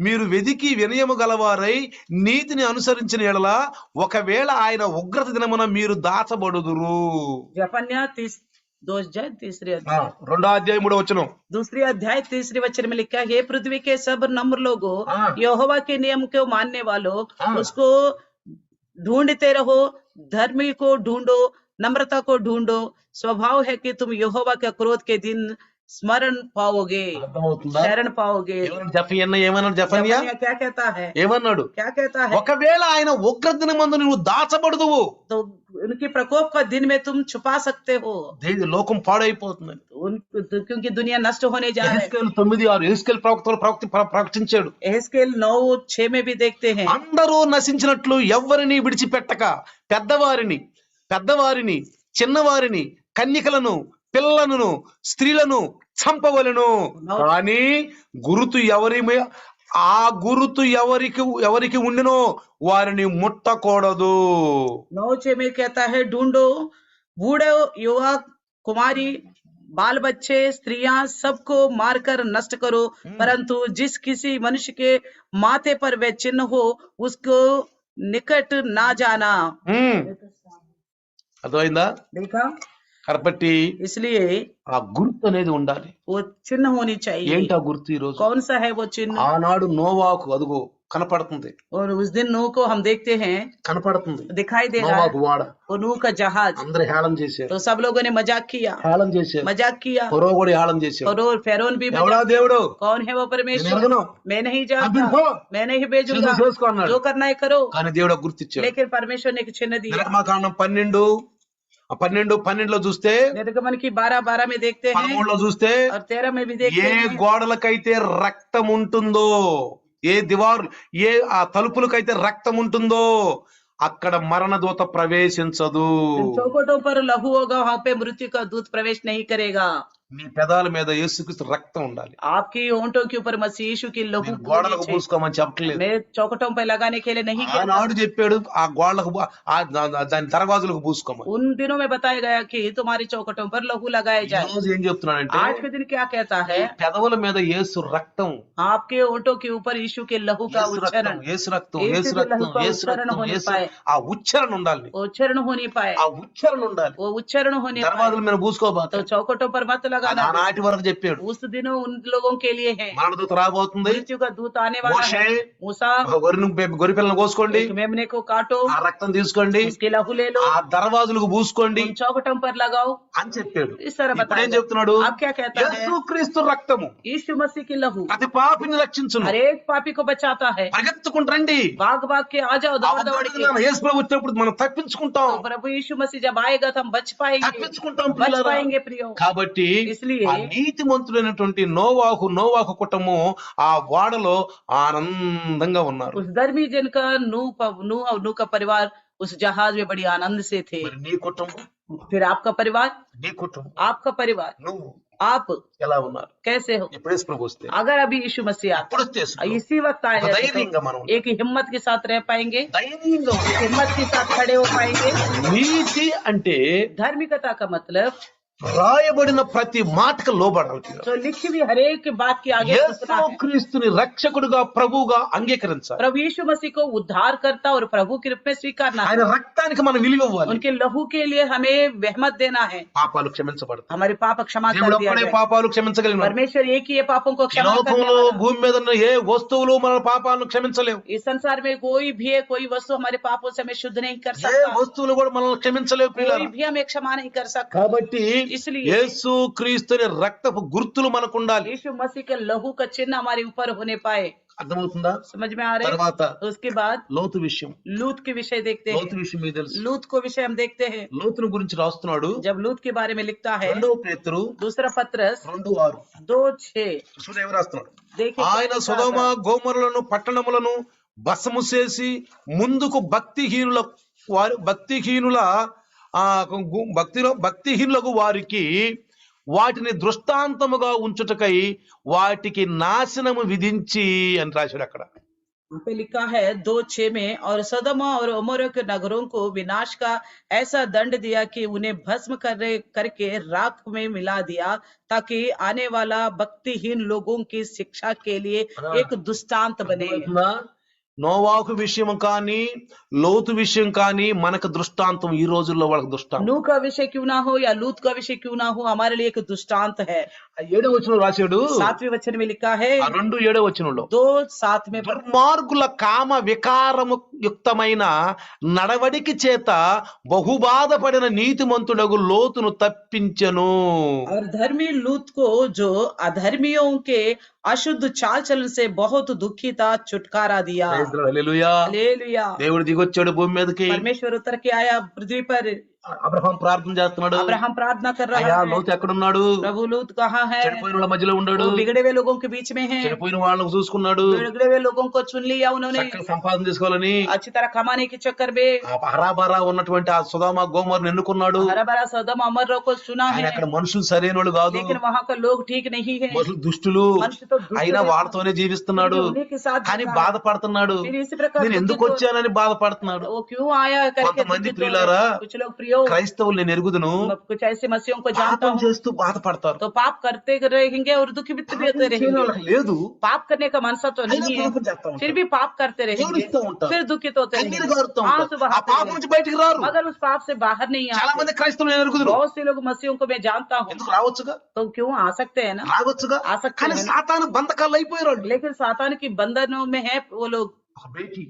మీరు వెదికి వినయము గలవారై నీతిని అనుసరించిన ఎడల ఒకవేళ ఆయన ఉగ్రత దినమున మీరు దాచబడుదురు. जफन्या 2 अध्याय 3 अध्याय 2వ అధ్యాయం 3వ వచనం. दूसरी अध्याय 3 वचन में लिखा है, हे पृथ्वी के सब नम्र लोगों, हाँ। यहोवा के नियम को मानने वालों, हाँ। उसको ढूंढते रहो, धर्मी को ढूंढो, नम्रता को ढूंढो। स्वभाव है कि तुम यहोवा के क्रोध के दिन स्मरण पाओगे, అర్థమవుతుందా? शरण पाओगे। ఏమన్నాడు జఫన్యా? जफन्या क्या कहता है, ఏమన్నాడు? क्या कहता है, ఒకవేళ ఆయన ఉగ్రత దినమందు నువ్వు దాచబడదువు. तो उनकी प्रकोप का दिन में तुम छुपा सकते हो, లోకం పాడైపోతుంది. क्योंकि दुनिया नष्ट होने जा रही है। యెహెజ్కేలు 9:6 యెహెజ్కేలు ప్రవక్తించాడు. एहezकेल 9:6 में भी देखते हैं, అందరూ నశించినట్లు ఎవ్వరిని విడిచిపెట్టక పెద్దవారిని చిన్నవారిని కన్యకలను పిల్లలను స్త్రీలను చంపవలెను. కానీ గురుతు ఆ గురుతు ఎవరికి ఉండినో వారిని ముట్టకూడదు. 9 में कहता है ढूंढो बूढ़े युवक कुमारी बाल बच्चे स्त्रियां सबको मारकर नष्ट करो, परंतु जिस किसी मनुष्य के माथे पर वे चिन्ह हो उसको निकट ना जाना। ఉమ్, అర్థమైందా? देखा? కాబట్టి इसलिए ఆ గుర్తు అనేది ఉండాలి. वो चिन्ह होनी चाहिए। ఏంటి ఆ గుర్తు? ఈ రోజు कौन सा है वो चिन्ह? ఆనాడు నోవాకు అదుగో కనపడుతుంది, और उस दिन नूह को हम देखते हैं, కనపడుతుంది. दिखाई दे रहा है నోవాకు వాడ वो नूह का जहाज। అందరు హేళన చేశారు, तो सब लोगों ने मजाक किया, मजाक किया, ఫరో కూడా హేళన చేశారు. और फेरोन भी ఎవడా मजाक। దేవుడు? कौन है वो నేను परमेश्वर? ఎరగను, मैं नहीं పంపించు, जानता, मैं नहीं भेजूंगा, చేసుకో అన్నాడు. जो करना है करो। కానీ దేవుడు గుర్తిచ్చాడు. लेकिन परमेश्वर ने एक चिन्ह दिया। నిర్గమకాండం 12 చూస్తే, निर्गमन की 12 में देखते हैं 13 చూస్తే, और 13 में भी देखते ఏ हैं। గోడలకైతే రక్తం ఉంటుందో, ఏ దివారు ఆ తలుపులకైతే రక్తం ఉంటుందో అక్కడ మరణదూత ప్రవేశించదు. जिन चौखटों पर लहू होगा वहां पे मृत्यु का दूत प्रवेश नहीं करेगा। నీ పెదాల మీద యేసుక్రీస్తు రక్తం ఉండాలి. आपकी होंठों के ऊपर मसीह यीशु की लहू నేను గోడలకు होनी चाहिए। పూసుకోమని చెప్పట్లేదు. मैं चौखटों पर लगाने के लिए नहीं कहता। ఆనాడు చెప్పాడు ఆ గోడలకు దాని దర్వాజులకు పూసుకోమని. उन दिनों में बताया गया कि तुम्हारी चौखटों पर लहू लगाए ఈ जाए। రోజు ఏం చెప్తున్నాడంటే, आज के दिन क्या कहता है? పెదవుల మీద యేసు రక్తం, आपके होंठों के ऊपर यीशु के लहू का యేసు उच्चारण, రక్తం, యేసు రక్తం, యేసు యేసు రక్తం, లహు కా యేసు ఉచ్చారణ రక్తం, होने యేసు पाए। ఆ ఉచ్చారణ ఉండాలి. उच्चारण होने पाए, ఆ ఉచ్చారణ ఉండాలి. वो उच्चारण होने पाए। దర్వాజుల మీద పూసుకోబాక. तो चौखटों पर मत लगाना। ఆనాటి వరకు చెప్పాడు. उस दिनों उन लोगों के लिए है। మరణదూత రాబోతుంది, मृत्यु का दूत आने वाला మోషే है। मूसा, గొర్రె పిల్లను కోసుకోండి, एक मेमने को काटो, ఆ రక్తం తీసుకోండి, उसके लहू ले लो, ఆ దర్వాజులకు పూసుకోండి उन चौखटों पर लगाओ। అని చెప్పాడు. इस तरह ఇప్పుడు ఏం बताया। చెప్తున్నాడు? आप क्या कहता है? యేసుక్రీస్తు రక్తము यीशु मसीह की लहू ప్రతి పాపిని రక్షించును. हर एक पापी को बचाता है। పరిగెత్తుకుంటండి. भाग भाग के आ जाओ, दौड़ दौड़ के। యేసు ప్రభు వచ్చినప్పుడు మనం తప్పించుకుంటాం, तो प्रभु यीशु मसीह जब आएगा तो हम बच पाएंगे, తప్పించుకుంటాం बच పిల్లరా. पाएंगे प्रियो। కాబట్టి इसलिए ఆ నీతిమంతుడైనటువంటి నోవాహు కుటుంబం ఆ వాడలో ఆనందంగా ఉన్నారు. उस धर्मी जन का नूह और नूह का परिवार उस जहाज में बड़ी आनंद से थे। మరి నీ కుటుంబం, फिर आपका परिवार, నీ కుటుంబం, आपका परिवार, నువ్వు आप ఎలా ఉన్నారు? कैसे हो? ఎప్పుడు యేసు ప్రభు వస్తే, अगर अभी यीशु मसीह आता, అప్పుడు వస్తే యేసు ప్రభు इसी वक्त आए हैं, ధైర్యంగా మనం तो एक हिम्मत के साथ रह पाएंगे, ధైర్యంగా ఉండాలి. हिम्मत के साथ खड़े हो पाएंगे। నీతి అంటే धार्मिकता का मतलब రాయబడిన ప్రతి మాటకు లోబడాలి. जो लिखी हुई हर एक बात के आगे झुकना है। యేసుక్రీస్తుని రక్షకుడుగా ప్రభువుగా అంగీకరించాలి. प्रभु यीशु मसीह को उद्धार करता और प्रभु के रूप में स्वीकारना है। ఆయన రక్తానికి మనం విలువ ఇవ్వాలి. उनके लहू के लिए हमें वहमत देना है। పాపాలు క్షమించబడతాయి. हमारे पाप क्षमा कर దేవుడు दिया ఒక్కడే जाए। పాపాలు క్షమించగలిగిన. परमेश्वर एक ही है पापों को ఈ क्षमा करने లోకంలో वाला। భూమి మీద ఉన్న ఏ వస్తువులు మన పాపాలను క్షమించలేవు. इस संसार में कोई भी है, कोई वस्तु हमारे पापों से हमें शुद्ध नहीं कर ఏ सकता, వస్తువులు కూడా మనల్ని క్షమించలేవు कोई పిల్లలు. भी हमें क्षमा नहीं कर सकता। కాబట్టి इसलिए యేసుక్రీస్తుని రక్తపు గుర్తులు మనకు ఉండాలి. यीशु मसीह के लहू का चिन्ह हमारे ऊपर होने पाए। అర్థమవుతుందా? समझ में आ रहे हैं? తర్వాత तो उसके बाद లోతు విషయం, लूत के विषय देखते లోతు हैं। విషయం మీకు తెలుసు. लूत को विषय हम देखते हैं। లోతును గురించి రాస్తున్నాడు. जब लूत के बारे में लिखता है, 2 పేతురు दूसरा पत्रस 2:6 2:6 చూడేవి రాస్తున్నాడు. देखिए, ఆయన సొదొమ గోమొరలను పట్టణములను భస్మము చేసి ముందుకు భక్తిహీనులకు వారికి వాటిని దృష్టాంతముగా ఉంచుటకై వాటికి నాశనము విధించి అని రాశాడు అక్కడ. यहाँ पे लिखा है 2:6 में, और सदमा और उमरों के नगरों को विनाश का ऐसा दंड दिया कि उन्हें भस्म करके राख में मिला दिया, ताकि आने वाला भक्तिहीन लोगों की शिक्षा के लिए एक दृष्टांत बने। నోవాహు విషయం కానీ లోతు విషయం కానీ మనకు దృష్టాంతం. ఈ రోజుల్లో వాళ్ళకి దృష్టాంతం. नूह का विषय क्यों ना हो या लूत का विषय क्यों ना हो, हमारे लिए एक दृष्टांत है। 7వ వచనం రాశాడు. 7वें वचन में लिखा है, 2:7 వచనంలో 2:7 में, దుర్మార్గుల కామ వికారము యుక్తమైన నడవడికి చేత బహుబాధపడిన నీతిమంతుడగు లోతును తప్పించెను. और धर्मी लूत को जो अधर्मियों के अशुद्ध चाल चलन से बहुत दुखी था छुटकारा दिया। హల్లెలూయా. हालेलुया। దేవుడు దిగొచ్చాడు భూమి మీదకి. परमेश्वर उतर के आया पृथ्वी पर, అబ్రహాం ప్రార్థన చేస్తున్నాడు, अब्राहम प्रार्थना कर रहा అయ్యా है, లోతు ఎక్కడున్నాడు, प्रभु लूत कहाँ है? చెడిపోయిన వాళ్ళ మధ్యలో ఉన్నాడు, वो बिगड़े हुए लोगों के बीच में है, చెడిపోయిన వాళ్ళకు చూసుకున్నాడు, बिगड़े हुए लोगों को चुन लिया उन्होंने చక్కగా సంపాదన చేసుకోవాలని अच्छी तरह कमाने के चक्कर में। హరాబరా ఉన్నటువంటి ఆ సుధామ గోమర్ని ఎన్నుకున్నాడు. हरा भरा सदम अमर को चुना ఆయన है, అక్కడ మనుషులు సరైన వాళ్ళు కాదు, लेकिन वहाँ का लोग ठीक नहीं है, మనుషులు దుష్టులు, मनुष्य तो दुष्ट అయినా है, వాళ్ళతోనే జీవిస్తున్నాడు फिर भी उन्हीं के साथ కానీ जीता है। బాధపడుతున్నాడు. फिर इसी प्रकार నేను ఎందుకు दुखित हो- వచ్చానని బాధపడుతున్నాడు. वो क्यों आया करके కొంతమంది दुखित हो रहे। ప్రియులారా, कुछ लोग प्रियो, క్రైస్తవులు నేను ఎరుగుదును, कुछ ऐसे मसीहों को जानता పాపం हूँ చేస్తూ బాధపడతారు. तो पाप करते रहेंगे और दुखी भी పాపం होते చేయని रहेंगे। వాళ్ళకి లేదు, पाप करने का मनसा तो అయినా नहीं है, పాపం చేస్తా फिर ఉంటారు, भी पाप करते रहेंगे, ఏడుస్తూ ఉంటారు, फिर दुखित होते కన్నీరు रहेंगे, గారుతూ आंसू ఉంటారు. ఆ बहाते పాపం रहेंगे, నుంచి బయటికి రారు. मगर उस पाप से बाहर नहीं చాలా आते। మంది క్రైస్తవులు నేను ఎరుగుదును. बहुत से लोग मसीहों को मैं जानता हूँ, ఎందుకు రావచ్చుగా, तो क्यों आ सकते हैं ना, రావచ్చుగా, आ सकते కానీ हैं ना। సాతాను బంధకాలు అయిపోయారు. लेकिन सातान की बंधनों में है वो लोग। ఒక బేటీ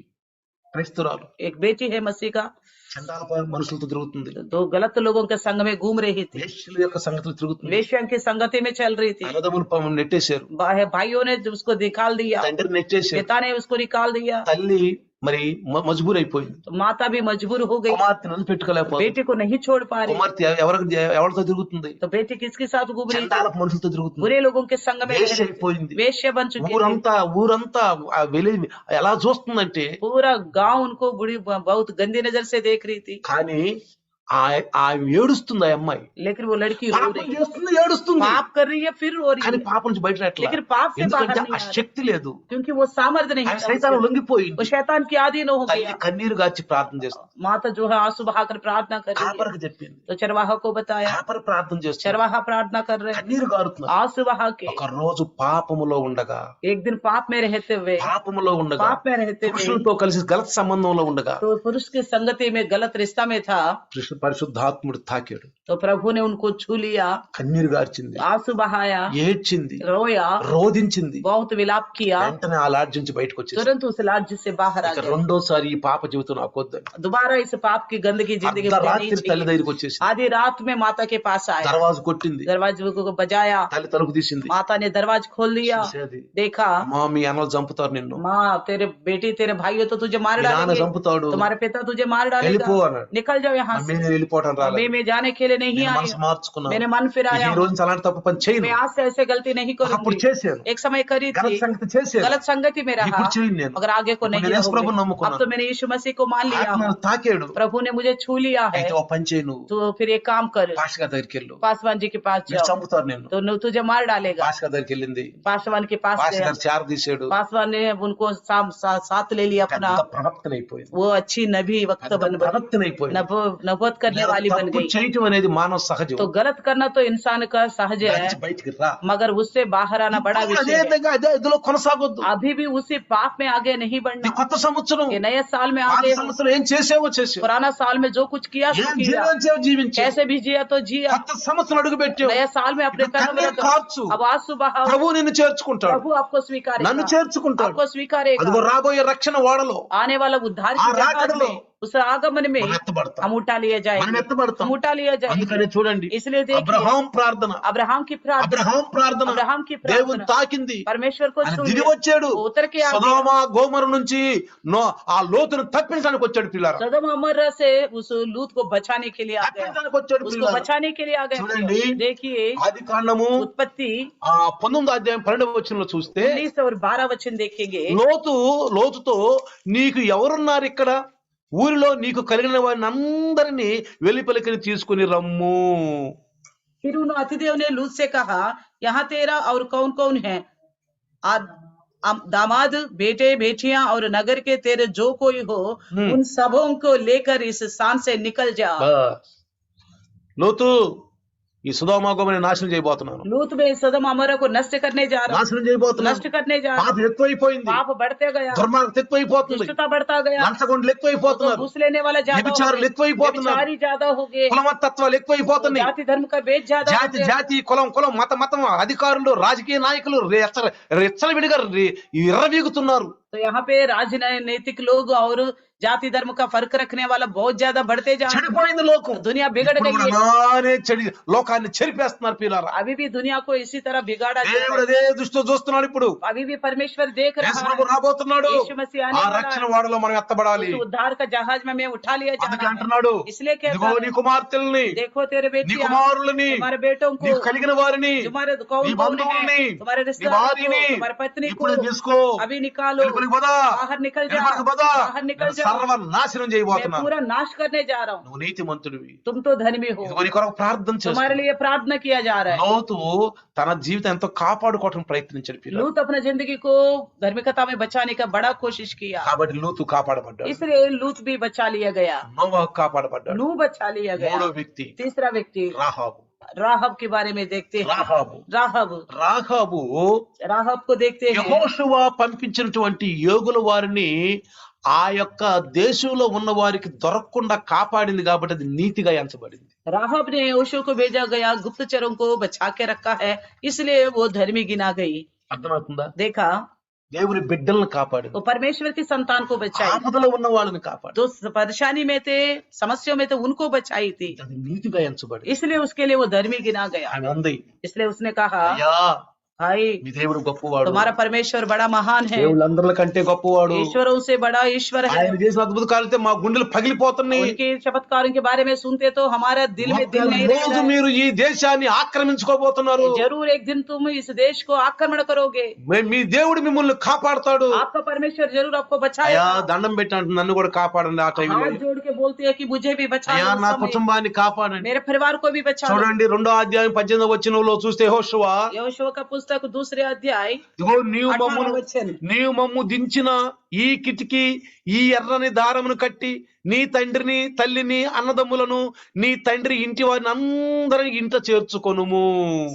క్రైస్తురాలు एक बेटी है मसीह का, చండాల మనుషులతో తిరుగుతుంది, तो गलत लोगों के संग में घूम रही थी, వేశ్యల యొక్క సంగతులు తిరుగుతుంది. वेश्या की संगति में चल रही थी, అన్నదమ్ములు పాపం నెట్టేశారు, भाइयों ने उसको निकाल दिया, తండ్రి నెట్టేశారు, पिता ने उसको निकाल दिया, తల్లి మరి మజబూర్ అయిపోయింది, तो माता भी मजबूर हो गई, కుమార్తెను వదిలిపెట్టుకోలేకపోతుంది. बेटी को नहीं छोड़ पा रही, కుమార్తె ఎవరితో తిరుగుతుంది, तो बेटी किसके साथ घूम रही थी? చండాలపు మనుషులతో తిరుగుతుంది, बुरे लोगों के संग में रह వేశ్య रही थी, అయిపోయింది. वेश्या बन चुकी थी। ఊరంతా ఆ ఎలా చూస్తుందంటే, पूरा गांव उनको बुरी बहुत गंदी नजर से देख रही थी, కానీ ఆమె ఏడుస్తుంది. ఆ అమ్మాయి लेकिन वो लड़की रो పాపం रही है, చేస్తుంది, ఏడుస్తుంది, पाप कर रही है फिर रो रही కానీ है, పాపం నుంచి బయట రావట్లేదు. लेकिन पाप से बाहर ఎందుకంటే नहीं ఆ आ रही, శక్తి లేదు, क्योंकि वो सामर्थ्य नहीं ఆమె है, సైతాను वो లొంగిపోయింది. शैतान की आधीन हो తల్లి गया। కన్నీరు గాచి ప్రార్థన చేస్తుంది. माता जो है आंसू बहाकर प्रार्थना कर रही है, కాపరికి చెప్పింది, तो चरवाहा को बताया, కాపరి ప్రార్థన చేస్తుంది, चरवाहा प्रार्थना कर रहे हैं, కన్నీరు గారుతున్నారు. आंसू बहा के। ఒక రోజు పాపములో ఉండగా, एक दिन पाप में रहते हुए, పాపములో ఉండగా, पाप में रहते हुए, పురుషులతో కలిసి గలత సంబంధంలో ఉండగా तो पुरुष की संगति में गलत रिश्ता में था, పరిశుద్ధాత్ముడు తాకాడు, तो प्रभु ने उनको छू लिया, కన్నీరు గార్చింది, आंसू बहाया, ఏడ్చింది, रोया, రోధించింది. बहुत विलाप किया, వెంటనే ఆ లాడ్జ్ నుంచి బయటకు వచ్చేసి तुरंत उस राज्य से बाहर आ ఇక गया। రెండోసారి ఈ పాప జీవితం నాకు వద్దని दोबारा इस पाप की गंदगी जिंदगी में नहीं అర్ధరాత్రి తల్లి चाहिए। దగ్గరికి వచ్చేసి आधी रात में माता के पास आया, దర్వాజు కొట్టింది, दरवाजे को बजाया, తల్లి తలుపు తీసింది, माता ने दरवाजा खोल दिया, చూసేది, देखा, అమ్మా మీ అన్నలు చంపుతారు నిన్ను, माँ तेरे बेटी तेरे भाइयों तो तुझे मार మీ నాన్న डालेंगे, చంపుతాడు, तुम्हारे पिता तुझे मार వెళ్ళిపో डालेगा, అన్నాడు. निकल जाओ यहाँ से। నేను వెళ్ళిపోవటం मैं రాలేదు, में जाने के लिए नहीं నేను आया, మనసు మార్చుకున్నాను, मैंने मन फिराया, ఈ రోజు నుంచి అలాంటి తప్పు పని చేయను. मैं आज से ऐसे गलती नहीं అప్పుడు करूंगी। చేశాను, एक समय करी గలత थी, సంగతి చేశాను, गलत संगति में रहा, ఇప్పుడు చేయను నేను. मगर आगे को ఇప్పుడు नहीं నేను యేసు ప్రభువుని रहूंगी। अब నమ్ముకున్నాను, तो मैंने यीशु मसीह को मान लिया ఆత్మ हूँ, నన్ను తాకాడు. प्रभु ने मुझे छू लिया है, అయితే ఓ పని చేయి, నువ్వు तो फिर एक काम कर, పాస్టర్ గారి దగ్గరికి వెళ్ళు, पासवान जी के पास మీరు जाओ, చంపుతారు నేను. तो तुझे मार डालेगा। పాస్టర్ గారి దగ్గరికి వెళ్ళింది, पासवान के पास పాస్టర్ गया, గారు చార తీసాడు, पासवान ने उनको साथ ले लिया अपना, పెద్ద ప్రవక్తనైపోయింది, वो अच्छी नबी वक्त పెద్ద बन ప్రవక్తనైపోయింది. नबूवत करने वाली बन తప్పు गई। చేయటం అనేది మానవ సహజం, तो गलत करना तो इंसान का सहज है, దాని బయటికి రా. मगर उससे बाहर आना बड़ा అదే विषय है। విధంగా అదే ఇదిలో కొనసాగొద్దు. अभी भी उसी पाप में आगे नहीं ఈ बढ़ना। కొత్త సంవత్సరం, ये नए साल में పాత आगे, సంవత్సరం ఏం చేసావో చేసావు, पुराना साल में जो कुछ किया सो ఏం किया, జీవించావో జీవించావు, कैसे भी जिया तो जिया, కొత్త సంవత్సరం అడుగు పెట్టావు, नया साल में अपने ఇప్పుడు कर्म కన్నీరు रखो। కార్చు, अब आंसू बहाओ, ప్రభు నిన్ను చేర్చుకుంటాడు, प्रभु आपको स्वीकारेगा, నన్ను చేర్చుకుంటాడు. आपको स्वीकारेगा। అదిగో రాబోయే రక్షణ ఓడలో आने वाला उद्धार ఆ की जहाज రాకడలో में, उस आगमन में మనం ఎత్తబడతాం, हम उठा लिए మనం जाएंगे, ఎత్తబడతాం. हम उठा लिया जाएंगे। అందుకనే చూడండి, इसलिए देखिए అబ్రహాం ప్రార్థన, अब्राहम की प्रार्थना, అబ్రహాం ప్రార్థన अब्राहम की దేవుని प्रार्थना తాకింది, परमेश्वर को ఆయన छू దిగి लिया, వచ్చాడు, वो उतर के आ गया। సొదొమ గోమర నుంచి ఆ లోతును తప్పించడానికి వచ్చాడు పిల్లారా, सदम अमर्रा से उस लूत को बचाने के लिए आ गया, తప్పించడానికి వచ్చాడు उसको పిల్లారా. बचाने के लिए आ చూడండి, गया। देखिए ఆది కాండము उत्पत्ति 19వ అధ్యాయం 12వ వచనంలో చూస్తే 19 और 12 वचन देखेंगे। లోతుతో నీకు ఎవరున్నారు ఇక్కడ, ఊరిలో నీకు కలిగిన వారిని అందరినీ వెలిపలికని తీసుకుని రమ్ము. फिर उन अतिदेव ने लूत से कहा, यहाँ तेरा और कौन कौन है, दामाद, बेटे बेटियां और नगर के तेरे जो कोई हो, उन सबों को लेकर इस स्थान से निकल जा। బస్. లోతు, ఈ సొదొమ గోమరని నాశనం చేయబోతున్నాను, लूत में सदम अमरा को नष्ट करने जा रहा, నాశనం చేయబోతున్నాను, नष्ट करने जा रहा। పాపం ఎక్కువైపోయింది, पाप बढ़ते गया, దుర్మార్గత ఎక్కువైపోతుంది, दुष्टता बढ़ता गया, లంచగొండలు ఎక్కువైపోతున్నారు, घूस लेने वाला ज्यादा हो వ్యభిచారులు गए, ఎక్కువైపోతున్నారు, व्यभिचारी ज्यादा हो गए, కులమతత్వాలు ఎక్కువైపోతున్నాయి, जाति धर्म का भेद ज्यादा हो జాతి गया, జాతి కులం అధికారులు రాజకీయ నాయకులు రెచ్చలవిడిగా ఎర్రవీగుతున్నారు. तो यहाँ पे राजनैतिक लोग और जाति धर्म का फर्क रखने वाला बहुत ज्यादा बढ़ते जा रहे చెడిపోయింది లోకం हैं। दुनिया बिगड़ ఇప్పుడు गई కూడా है। అలానే లోకాన్ని చెరిపేస్తున్నారు పిల్లరా अभी भी दुनिया को इसी तरह बिगाड़ा जा దేవుడు रहा అదే దృష్టితో చూస్తున్నాడు ఇప్పుడు है। अभी भी परमेश्वर देख रहा యేసుప్రభు है। రాబోతున్నాడు यीशु मसीह आने ఆ वाला రక్షణ है। వాడలో మనం ఎత్తబడాలి उस उद्धार का जहाज में मैं उठा लिया అందుకే जाना है। అంటున్నాడు इसलिए कहता ఇదిగో నీ है, కుమార్తెల్ని देखो तेरे నీ बेटियां, కుమారులని तुम्हारे बेटों को, నీకు కలిగిన వారిని तुम्हारे నీ कौन कौन బంధువుల్ని है, तुम्हारे నీ रिश्तेदारों को, భార్యని तुम्हारे पत्नी को ఇప్పుడు తీసుకో अभी निकालो, వెలుపలికి పదా बाहर निकल जा, వెలుపలికి పదా बाहर निकल నేను जा। సర్వనాశనం मैं చేయబోతున్నాను पूरा नाश करने जा रहा हूँ। నువ్వు నీతిమంతుడివి तुम तो धर्मी हो। ఇదిగో నీ కొరకు ప్రార్థన तुम्हारे చేస్తున్నాను लिए प्रार्थना किया जा रहा है। లోతు తన జీవితం ఎంతో కాపాడుకోవటం ప్రయత్నించాడు పిల్లలు लूत अपने जिंदगी को धार्मिकता में बचाने का बड़ा कोशिश किया, కాబట్టి లూతు కాపాడబడ్డాడు इसलिए लूत भी बचा लिया गया, నోవహు కాపాడబడ్డాడు नूह बचा लिया गया। మూడో వ్యక్తి तीसरा व्यक्ति రాహాబు राहब के बारे में देखते हैं। రాహాబు రాహాబు राहब को देखते हैं। యెహోషువ పంపించినటువంటి యోగుల వారిని ఆ యొక్క దేశంలో ఉన్న వారికి దొరకకుండా కాపాడింది కాబట్టి అది నీతిగా ఎంచబడింది राहब ने ओशो को भेजा गया, गुप्तचरों को बचा के रखा है, इसलिए वो धर्मी गिना गई। అర్థమవుతుందా देखा, దేవుని బిడ్డలను కాపాడింది वो परमेश्वर की संतान को बचाई। ఆపదలో ఉన్న వాళ్ళని కాపాడు जो परेशानी में थे, समस्याओं में थे, उनको बचाई थी, అది నీతిగా ఎంచబడింది इसलिए उसके लिए वो धर्मी गिना गया। ఆమె అంది इसलिए उसने कहा, అయ్యా भाई మీ దేవుడు గొప్పవాడు तुम्हारा परमेश्वर बड़ा महान है, దేవుళ్ళందరికంటే గొప్పవాడు ईश्वरों से बड़ा ईश्वर है। ఆయన చేసిన అద్భుత కార్యాలతో మా గుండెలు పగిలిపోతున్నాయి उनके चमत्कारों के बारे में सुनते तो हमारा दिल में दिल नहीं రోజు रहता है। మీరు ఈ దేశాన్ని ఆక్రమించుకోబోతున్నారు जरूर एक दिन तुम इस देश को आक्रमण करोगे, మీ దేవుడు మిమ్మల్ని కాపాడుతాడు आपका परमेश्वर जरूर आपको అయ్యా बचाएगा। దండం పెట్టి అంటుంది నన్ను కూడా కాపాడండి ఆ టైంలో हाथ जोड़ के बोलते हैं कि मुझे भी बचा అయ్యా लो నా उस समय, కుటుంబాన్ని కాపాడండి मेरे परिवार को भी बचा लो। చూడండి 2వ అధ్యాయం 18వ వచనంలో చూస్తే యెహోషువ यहोशू का पुस्तक दूसरे अध्याय ఇదిగో నీవు 18 మమ్మును वचन, నీవు మమ్ము దించిన ఈ కిటికీ ఈ ఎర్రని దారమును కట్టి నీ తండ్రిని తల్లిని అన్నదమ్ములను నీ తండ్రి ఇంటి వారిని అందరి ఇంట చేర్చుకొనుము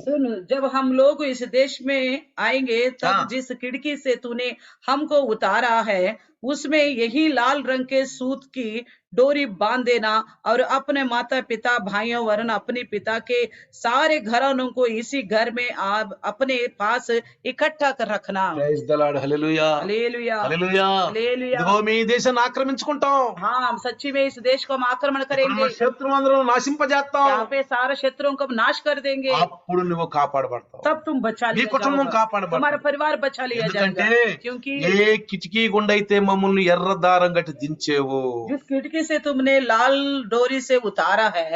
सुन, जब हम लोग इस देश में आएंगे तब हाँ। जिस खिड़की से तूने हमको उतारा है उसमें यही लाल रंग के सूत की डोरी बांध देना और अपने माता पिता भाइयों वरन अपने पिता के सारे घरानों को इसी घर में आप अपने पास इकट्ठा कर रखना। Praise the Lord hallelujah hallelujah, hallelujah hallelujah. ఇదిగో మీ దేశాన్ని ఆక్రమించుకుంటాం हाँ, हम सच्ची में इस देश को हम आक्रमण ఇప్పుడున్న करेंगे, శత్రువులందరూ నాశింపజేస్తాం यहाँ पे सारे क्षेत्रों को हम नाश कर देंगे, అప్పుడు నువ్వు కాపాడబడతావు तब तुम बचा నీ लिया కుటుంబం जाओगे, కాపాడబడతావు तुम्हारा परिवार बचा लिया ఎందుకంటే जाएगा, क्योंकि ఏ కిటికీ గుండా అయితే మమ్మల్ని ఎర్ర దారం గట్టి దించేవు जिस खिड़की से तुमने लाल डोरी से उतारा है,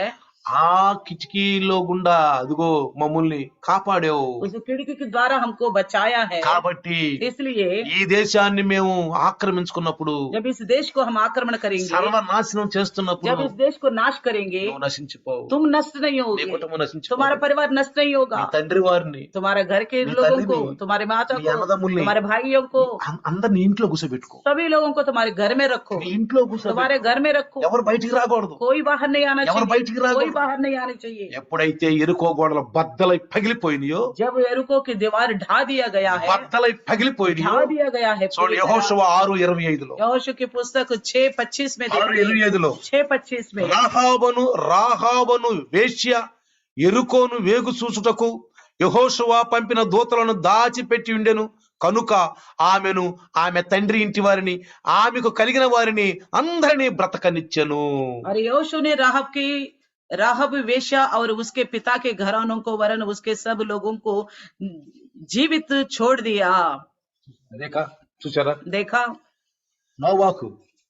ఆ కిటికీలో గుండా అదిగో మమ్మల్ని కాపాడావు उस खिड़की के द्वारा हमको बचाया है। కాబట్టి इसलिए ఈ దేశాన్ని మేము ఆక్రమించుకున్నప్పుడు जब इस देश को हम आक्रमण करेंगे, సర్వనాశనం చేస్తున్నప్పుడు जब इस देश को नाश करेंगे, నువ్వు నశించిపోవు तुम नष्ट नहीं నీ होगे, కుటుంబం నశించిపోవు तुम्हारा परिवार नष्ट नहीं నీ होगा, తండ్రి వారిని तुम्हारे घर के నీ लोगों को, తల్లిని, तुम्हारे माता నీ को, అన్నదమ్ముల్ని, तुम्हारे भाइयों को, అందరిని ఇంట్లో కూర్చోబెట్టుకో सभी लोगों को तुम्हारे घर में रखो, నీ ఇంట్లో కూర్చోబెట్టుకో तुम्हारे घर में रखो, ఎవరు బయటికి రాకూడదు कोई बाहर नहीं आना ఎవరు चाहिए, బయటికి రాకూడదు. कोई बाहर नहीं आना चाहिए। ఎప్పుడైతే ఎరుకో గోడల బద్దలై పగిలిపోయినాయో जब एरुको की दीवार ढा दिया गया है, బద్దలై పగిలిపోయినాయో ढा दिया गया है, చూడండి యెహోషువ 6:25లో यहोशू की पुस्तक 6:25 में देखते हैं, 6:25లో 6:25 में రాహాబను వేశ్య ఎరుకోను వేగు చూచుటకు యెహోషువ పంపిన దూతలను దాచిపెట్టి ఉండెను కనుక ఆమెను ఆమె తండ్రి ఇంటి వారిని ఆమెకు కలిగిన వారిని అందరినీ బ్రతకనిచ్చెను और यहोशू ने राहब वेश्या और उसके पिता के घरानों को वरन उसके सब लोगों को जीवित छोड़ दिया। చూసారా देखा, నోవాహు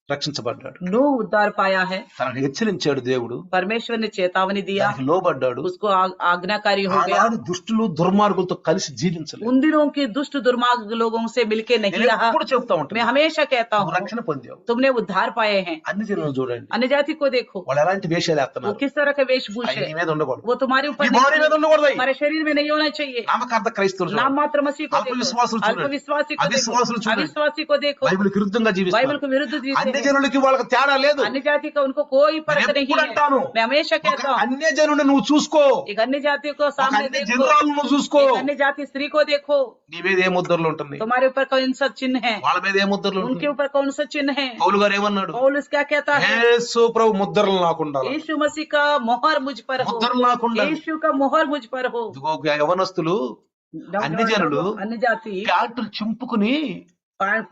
రక్షించబడ్డాడు नूह उद्धार पाया है, తనను హెచ్చరించాడు దేవుడు परमेश्वर ने चेतावनी दिया, దానికి లోబడ్డాడు उसको आज्ञाकारी हो गया। ఆనాడు దుష్టులు దుర్మార్గులతో కలిసి జీవించలేదు उन दिनों के दुष्ट दुर्मार्ग लोगों से मिलके नहीं నేను रहा। ఎప్పుడు చెప్తా मैं ఉంటాను हमेशा कहता నువ్వు हूँ, రక్షణ పొందావు तुमने उद्धार पाए हैं। అన్ని జనులను చూడండి अन्य जाति को देखो, వాళ్ళు ఎలాంటి వేషాలు वो వేస్తున్నారు किस तरह का वेशभूष అవి है, నీ మీద ఉండకూడదు वो तुम्हारे ऊपर నీ नहीं బాడీ మీద होना- ఉండకూడదు అవి. हमारे शरीर में नहीं होना चाहिए। నామకార్థ క్రైస్తవులు नाम చూడండి. मात्र मसीह को देखो, అల్పవిశ్వాసులు చూడండి. अल्पविश्वासी को అవిశ్వాసులు देखो, చూడండి. अविश्वासी को देखो, బైబిల్కి విరుద్ధంగా बाइबल జీవిస్తారు को विरुद्ध जीते అన్ని हैं। జనులకి వాళ్ళకి తేడా లేదు अन्य जाति का उनको कोई फर्क నేను नहीं ఎప్పుడు है। అంటాను मैं हमेशा ఒక कहता हूँ, అన్య జనుడు నువ్వు చూసుకో एक अन्य जाति को ఒక सामने అన్య देखो, జనరాలను నువ్వు చూసుకో एक अन्य जाति स्त्री को देखो, నీ మీద ఏ ముద్రలు ఉంటుంది तुम्हारे ऊपर कौन सा चिन्ह है, వాళ్ళ మీద ఏ ముద్రలు उनके ఉంటుంది ऊपर कौन सा चिन्ह है। పౌలు గారు ఏమన్నాడు पौलुस क्या कहता है, యేసు ప్రభు ముద్రలు నాకుండా यीशु मसीह का मोहर मुझ पर हो, ముద్రలు నాకుండా यीशु का मोहर मुझ पर हो। ఇదిగో యవనస్తులు అన్ని జనులు अन्य जाति ప్యాంటులు చింపుకుని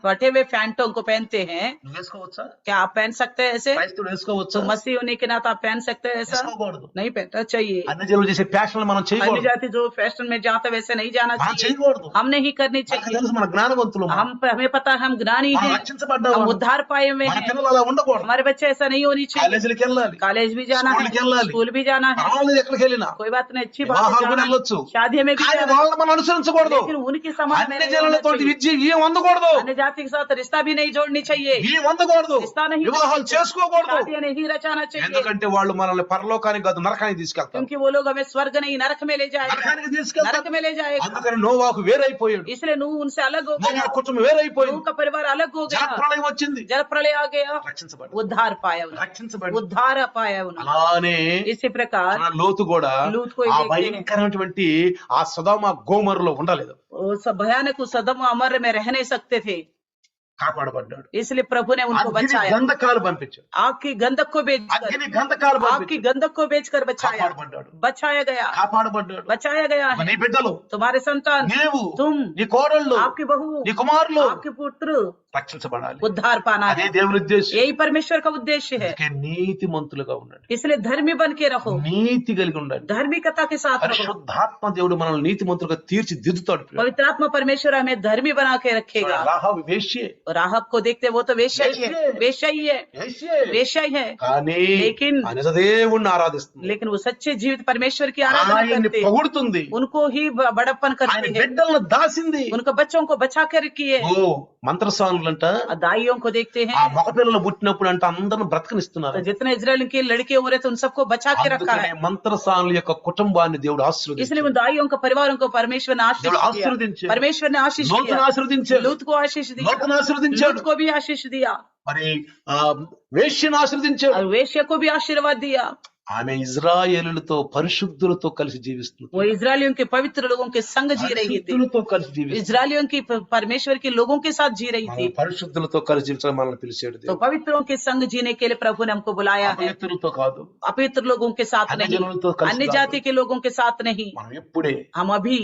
फटे हुए फैंटों को पहनते हैं, నువ్వు వేసుకోవచ్చా? क्या आप पहन सकते हैं ऐसे? క్రైస్తవుడు వేసుకోవచ్చా? तो मसीह होने के नाते आप पहन सकते हैं ऐसा? వేసుకోకూడదు. नहीं पहनना चाहिए। అన్ని జనులు చేసే ఫ్యాషన్లు మనం अन्य చేయకూడదు. जाति जो फैशन में जाता है वैसे नहीं जाना మనం चाहिए, చేయకూడదు. हम नहीं करनी మనకు चाहिए। తెలుసు మన జ్ఞానవంతులు మనం. हमें पता है हम ज्ञानी మనం हैं, రక్షించబడ్డాము. हम उद्धार पाए हुए మన हैं। పిల్లలు అలా ఉండకూడదు. हमारे बच्चे ऐसा नहीं होनी चाहिए, కాలేజీలకు వెళ్ళాలి, कॉलेज भी जाना है, స్కూల్కి వెళ్ళాలి, स्कूल भी जाना है, పర్వాలేదు ఎక్కడికి వెళ్ళినా, कोई बात नहीं, अच्छी बात है, వివాహాలు కూడా जाना है, వెళ్ళొచ్చు. शादी में भी కానీ जाना है, వాళ్ళని మనం అనుసరించకూడదు. लेकिन उनकी समान में అన్ని नहीं होना జనులతో चाहिए। విద్య ఏం అందకూడదు, अन्य जाति के साथ रिश्ता भी नहीं जोड़नी चाहिए, ఏం అందకూడదు, रिश्ता नहीं వివాహాలు చేసుకోకూడదు. शादी नहीं रचाना चाहिए, ఎందుకంటే వాళ్ళు మనల్ని పరలోకానికి కాదు నరకానికి తీసుకెళ్తారు. क्योंकि वो लोग हमें स्वर्ग नहीं नरक में ले जाएगा, నరకానికి తీసుకెళ్తారు. नरक में ले जाएगा। అందుకని నోవాహు వేరైపోయాడు, इसलिए नूह उनसे अलग हो गया, నోవా కుటుంబం వేరైపోయింది, नूह का परिवार अलग हो गया, జలప్రళయం వచ్చింది, जल प्रलय आ गया, రక్షించబడి उद्धार पाया उन्होंने, రక్షించబడి उद्धार पाया उन्होंने। అలానే इसी प्रकार మన లోతు కూడా लूत को ఆ देखते हैं, భయంకరమైనటువంటి ఆ సొదొమ గోమోరలో ఉండలేదు, वो सब भयानक उस सदम अमर में रह नहीं सकते थे, కాపాడబడ్డాడు. इसलिए प्रभु ने उनको అగ్ని बचाया, గంధకాలు పంపించాడు, आग की गंधक को बेचकर, అగ్ని గంధకాలు आग की పంపించాడు, गंधक को बेचकर बचाया, కాపాడబడ్డాడు, बचाया गया, కాపాడబడ్డాడు. बचाया गया है। నీ బిడ్డలు, तुम्हारे संतान, నీవు, तुम, నీ కోడళ్ళు, आपकी बहू, నీ కుమారులు आपके पुत्र రక్షించబడాలి. उद्धार पाना అదే है, దేవుని ఉద్దేశం. यही परमेश्वर का उद्देश्य है। అందుకే నీతిమంతులుగా ఉండండి, इसलिए धर्मी बन के रहो, నీతి కలిగి ఉండండి. धार्मिकता के साथ रहो। పరిశుద్ధాత్మ దేవుడు మనల్ని నీతిమంతులుగా తీర్చిదిద్దుతాడు. पवित्र आत्मा परमेश्वर हमें धर्मी बना के रखेगा। రాహాబు వేశ్యే, और राहब को देखते वो तो वेश्या ही है, वेश्या ही है, వేశ్యే. वेश्या ही है, కానీ लेकिन ఆ నిజ దేవుణ్ణి ఆరాధిస్తుంది, लेकिन वो सच्चे जीवित परमेश्वर की आराधना ఆయన్ని करते हैं, పొగుడుతుంది, उनको ही बड़प्पन ఆయన करते हैं, బిడ్డలను దాసింది. उनको बच्चों को बचा कर रखिए। ఓ మంత్రసానులంట दाइयों को देखते हैं, ఆ మగ పిల్లలు పుట్టినప్పుడు అంట అందరిని బ్రతకనిస్తున్నారు. तो जितने इजराइल के लड़के हो रहे थे उन सबको बचा के रखा అందుకనే है। మంత్రసానుల యొక్క కుటుంబాన్ని దేవుడు इसलिए ఆశీర్వదించాడు, उन दाइयों को परिवारों को परमेश्वर ने आशीष దేవుడు दिया, ఆశీర్వదించాడు, परमेश्वर ने आशीष లోతును दिया, ఆశీర్వదించాడు, लूत को आशीष दिया, లోతును ఆశీర్వదించాడు, लूत को भी आशीष दिया, మరి ఆ వేశ్యను ఆశీర్వదించాడు. और वेश्या को भी आशीर्वाद दिया। ఆమె ఇజ్రాయేలులతో పరిశుద్ధులతో కలిసి జీవిస్తుంది, वो इजरायलियों के पवित्र लोगों के संग जी रही थी, పరిశుద్ధులతో కలిసి జీవిస్తుంది. इजरायलियों की परमेश्वर के लोगों के साथ जी रही थी। మనం పరిశుద్ధులతో కలిసి జీవించడం మనల్ని పిలిచాడు तो దేవుడు, पवित्रों के संग जीने के लिए प्रभु ने हमको बुलाया है, అపవిత్రులతో కాదు, अपवित्र लोगों के साथ अन्य नहीं, जनों तो కలిసి अन्य కాదు. जाति के लोगों के साथ नहीं, మనం ఎప్పుడే हम अभी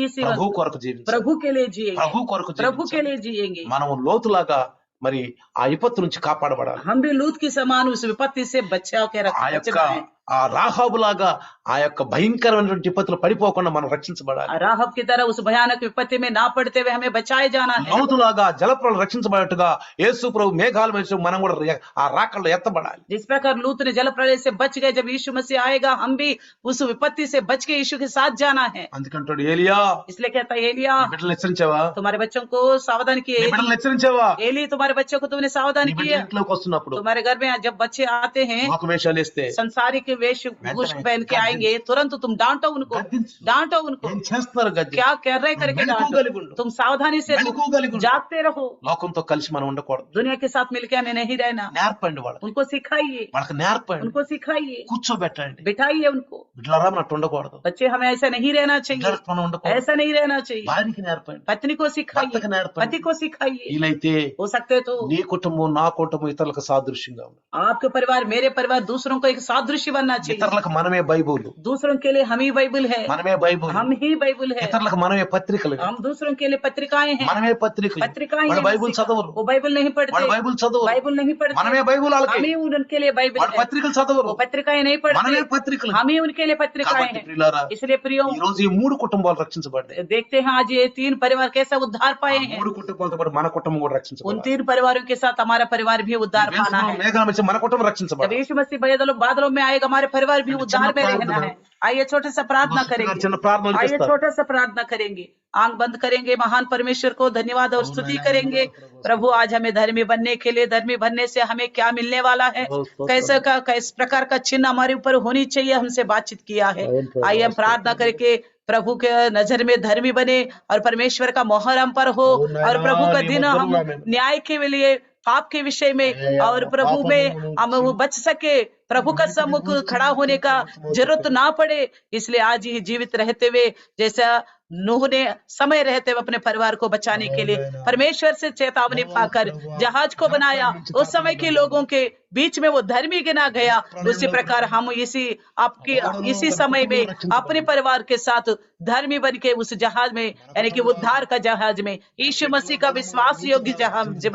इसी ప్రభు वक्त కొరకు జీవించాలి, प्रभु के लिए जिएंगे, ప్రభు కొరకు प्रभु के జీవించాలి. लिए जिएंगे। మనం లోతులాగా మరి ఆ విపత్తు నుంచి కాపాడబడాలి. हम भी लूत की समान उस विपत्ति से बचा के ఆ रखें, యొక్క ఆ రాహాబు లాగా ఆ యొక్క భయంకరమైనటువంటి విపత్తులు పడిపోకుండా మనం రక్షించబడాలి. राहब की तरह उस भयानक विपत्ति में ना पड़ते हुए हमें बचाए जाना है। లోతులాగా జలప్రలయం రక్షించబడేట్టుగా యేసు ప్రభు మేఘాల మీద మనం కూడా ఆ రాకల్లో ఎత్తబడాలి. जिस प्रकार लूत ने जल प्रलय से बच गए, जब यीशु मसीह आएगा हम भी उस विपत्ति से बच के यीशु के साथ जाना है। అందుకంటాడు ఏలియా, इसलिए कहता है एलिया, నీ బిడ్డలు హెచ్చరించావా, तुम्हारे बच्चों को सावधान నీ किए, బిడ్డలు హెచ్చరించావా, एली तुम्हारे बच्चों को तुमने सावधान నీ బిడ్డలు किया। ఇంట్లోకి వస్తున్నప్పుడు तुम्हारे घर में जब बच्चे आते हैं ఒక వేషాలు వేస్తే संसारिक वेशभूषा पहन के आएंगे, तुरंत तुम डांटो उनको, గద్దించు. डांटो उनको, ఏం చేస్తున్నారు గద్ది, क्या कर रहे करके डांटो, మెలకువగలిగుండు, तुम सावधानी से रहो, మెలకువగలిగుండు. जागते रहो। లోకంతో కలిసి మనం ఉండకూడదు. दुनिया के साथ मिलकर हमें नहीं रहना, నేర్పండి వాళ్ళకి, उनको सिखाइए, వాళ్ళకి నేర్పండి, उनको सिखाइए, కూర్చోబెట్టండి. बिठाइए उनको। బిడ్డలారా మనం అట్లా ఉండకూడదు, बच्चे हमें ऐसा नहीं रहना चाहिए, బిడ్డలకు మనం ఉండకూడదు. ऐसा नहीं रहना चाहिए। భార్యకి నేర్పండి, पत्नी को सिखाइए, భర్తకి నేర్పండి. पति को सिखाइए। వీలైతే हो सकते तो నీ కుటుంబం నా కుటుంబం ఇతరులకు సాదృశ్యంగా ఉంది. आपके परिवार मेरे परिवार दूसरों को एक सादृश्य बनना चाहिए। ఇతరులకు మనమే బైబుల్, दूसरों के लिए हम ही बाइबल है, మనమే బైబుల్, हम ही बाइबल है। ఇతరులకు మనమే పత్రికలు, हम दूसरों के लिए पत्रिकाएं हैं, మనమే పత్రికలు. पत्रिकाएं వాళ్ళు हैं। బైబుల్ చదవరు, वो बाइबल नहीं వాళ్ళు पढ़ते, బైబుల్ చదవరు, बाइबल नहीं पढ़ते, మనమే బైబుల్ వాళ్ళకి. हम ही उनके लिए बाइबल వాళ్ళు है। పత్రికలు చదవరు, वो पत्रिकाएं नहीं మనమే पढ़ते, పత్రికలు. हम ही उनके लिए पत्रिकाएं కాబట్టి हैं। ప్రియులారా, इसलिए प्रियो ఈ రోజు ఈ మూడు కుటుంబాలు రక్షించబడ్డాయి. देखते हैं आज ये 3 परिवार कैसा उद्धार पाए हैं। మూడు కుటుంబాలతో పాటు మన కుటుంబం కూడా उन రక్షించబడాలి. 3 परिवारों के साथ हमारा परिवार भी उद्धार पाना है। మేఘాల మీద మన కుటుంబం जब రక్షించబడాలి. यीशु मसीह बादलों में आएगा हमारे परिवार भी उद्धार में रहना है। आइए छोटे सा प्रार्थना करेंगे, చిన్న ప్రార్థన आइए చేస్తారు. छोटा सा प्रार्थना करेंगे, आंख बंद करेंगे, महान परमेश्वर को धन्यवाद और स्तुति करेंगे। प्रभु आज हमें धर्मी बनने के लिए, धर्मी बनने से हमें क्या मिलने वाला है, किस प्रकार का चिन्ह हमारे ऊपर होनी चाहिए, हमसे बातचीत किया है। आइए हम प्रार्थना करके प्रभु के नजर में धर्मी बने और परमेश्वर का मोहर हम पर हो, और प्रभु का दिन हम न्याय के लिए, पाप के विषय में और प्रभु में हम बच सके, प्रभु का सम्मुख खड़ा होने का जरूरत ना पड़े, इसलिए आज ही जीवित रहते हुए जैसा नूह ने समय रहते हुए अपने परिवार को बचाने के लिए परमेश्वर से चेतावनी पाकर जहाज को बनाया, उस समय के लोगों के बीच में वो धर्मी गिना गया, उसी प्रकार हम इसी समय में अपने परिवार के साथ धर्मी बन के उस जहाज में, यानी कि उद्धार का जहाज में, यीशु मसीह का विश्वास योग्य जहाज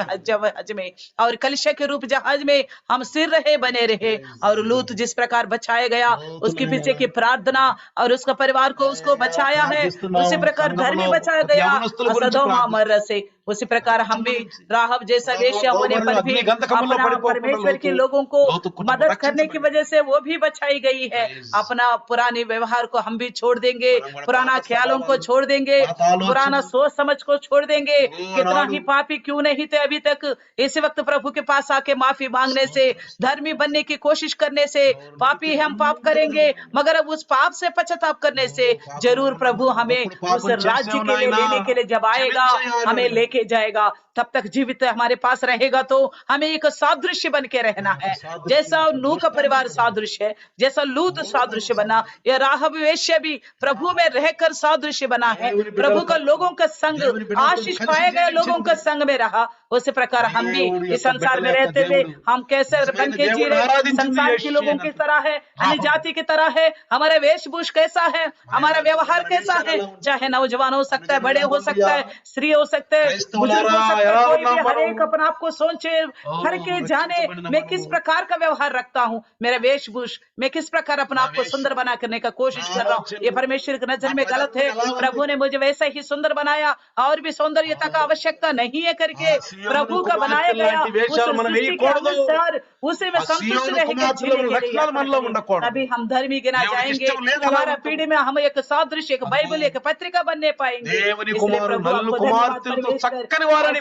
में और कलिशा के रूप जहाज में हम सिर रहे बने रहे। और लूत जिस प्रकार बचाया गया, उसके पीछे की प्रार्थना और उसका परिवार को उसको बचाया है, उसी प्रकार धर्मी बचाया गया सदोम अमोरा से। उसी प्रकार हम भी राहब जैसा वेश्या होने पर भी अपना परमेश्वर के लोगों को मदद करने की वजह से वो भी बचाई गई है। अपना पुराने व्यवहार को हम भी छोड़ देंगे, पुराना ख्यालों को छोड़ देंगे, पुराना सोच समझ को छोड़ देंगे। कितना ही पापी क्यों नहीं थे अभी तक, इसी वक्त प्रभु के पास आके माफी मांगने से, धर्मी बनने की कोशिश करने से, पापी हम पाप करेंगे मगर अब उस पाप से पश्चाताप करने से जरूर प्रभु हमें उस राज्य के लिए लेने के लिए जब आएगा, हमें लेके जाएगा। तब तक जीवित हमारे पास रहेगा तो हमें एक सादृश्य बन के रहना है। जैसा नूह का परिवार सादृश्य है, जैसा लूत सादृश्य बना, यह राहब वेश्या भी प्रभु में रहकर सादृश्य बना है। प्रभु का लोगों का संग, आशीष पाए गए लोगों का संग में रहा। उसी प्रकार हम भी इस संसार में रहते हुए हम कैसे बन के जी रहे, संसार के लोगों की तरह है, अन्य जाति की तरह है। हमारा वेशभूष कैसा है, हमारा व्यवहार कैसा है, चाहे नौजवान हो सकता है, बड़े हो सकता है, स्त्री हो सकते हैं, बुजुर्ग हो सकते हैं, कोई भी हर एक अपने आप को सोचे, हर के जाने मैं किस प्रकार का व्यवहार रखता हूँ, मेरा वेशभूष मैं किस प्रकार अपने आप को सुंदर बना करने का कोशिश कर रहा हूँ। ये परमेश्वर की नजर में गलत है। प्रभु ने मुझे वैसा ही सुंदर बनाया और भी सौंदर्यता का आवश्यकता नहीं है करके प्रभु का बनाया गया उस सृष्टि के अनुसार उसे में संतुष्ट रहकर जीने के लिए तभी हम धर्मी गिना जाएंगे। हमारा पीढ़ी में हम एक सादृश्य, एक बाइबल, एक पत्रिका बनने पाएंगे। इसलिए प्रभु आपको धन्यवाद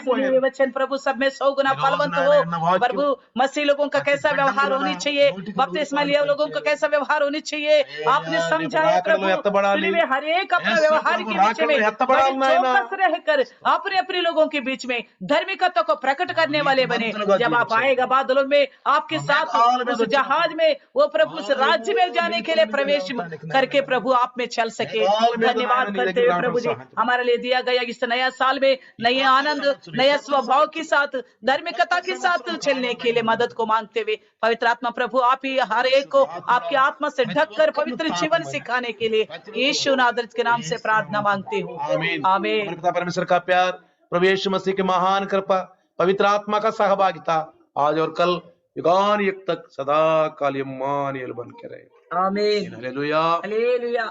परमेश्वर, वचन प्रभु सब में 100 गुना फलवंत हो। प्रभु मसीह लोगों का कैसा व्यवहार होनी चाहिए, बपतिस्मा लिए लोगों का कैसा व्यवहार होनी चाहिए, आपने समझाया प्रभु। में हर एक अपना व्यवहार के बीच में चौकस रहकर अपने अपने लोगों के बीच में धार्मिकता को प्रकट करने वाले बने। जब आप आएगा बादलों में आपके साथ उस जहाज में, वो प्रभु उस राज्य में जाने के लिए प्रवेश करके प्रभु आप में चल सके। धन्यवाद करते हुए प्रभु जी हमारे लिए दिया गया इस नया साल में नए आनंद, नया स्वभाव के साथ, धार्मिकता के साथ चलने के लिए मदद को मांगते हुए पवित्र आत्मा प्रभु आप ही हर एक को आपकी आत्मा से ढककर पवित्र जीवन सिखाने के लिए यीशु नासरीत के नाम से प्रार्थना मांगते हूँ, आमीन। परमेश्वर का प्यार, प्रभु यीशु मसीह की महान कृपा, पवित्र आत्मा का सहभागिता आज और कल युगान युग तक सदा काल इम्मानुएल बन के रहे। आमीन। Hallelujah, hallelujah.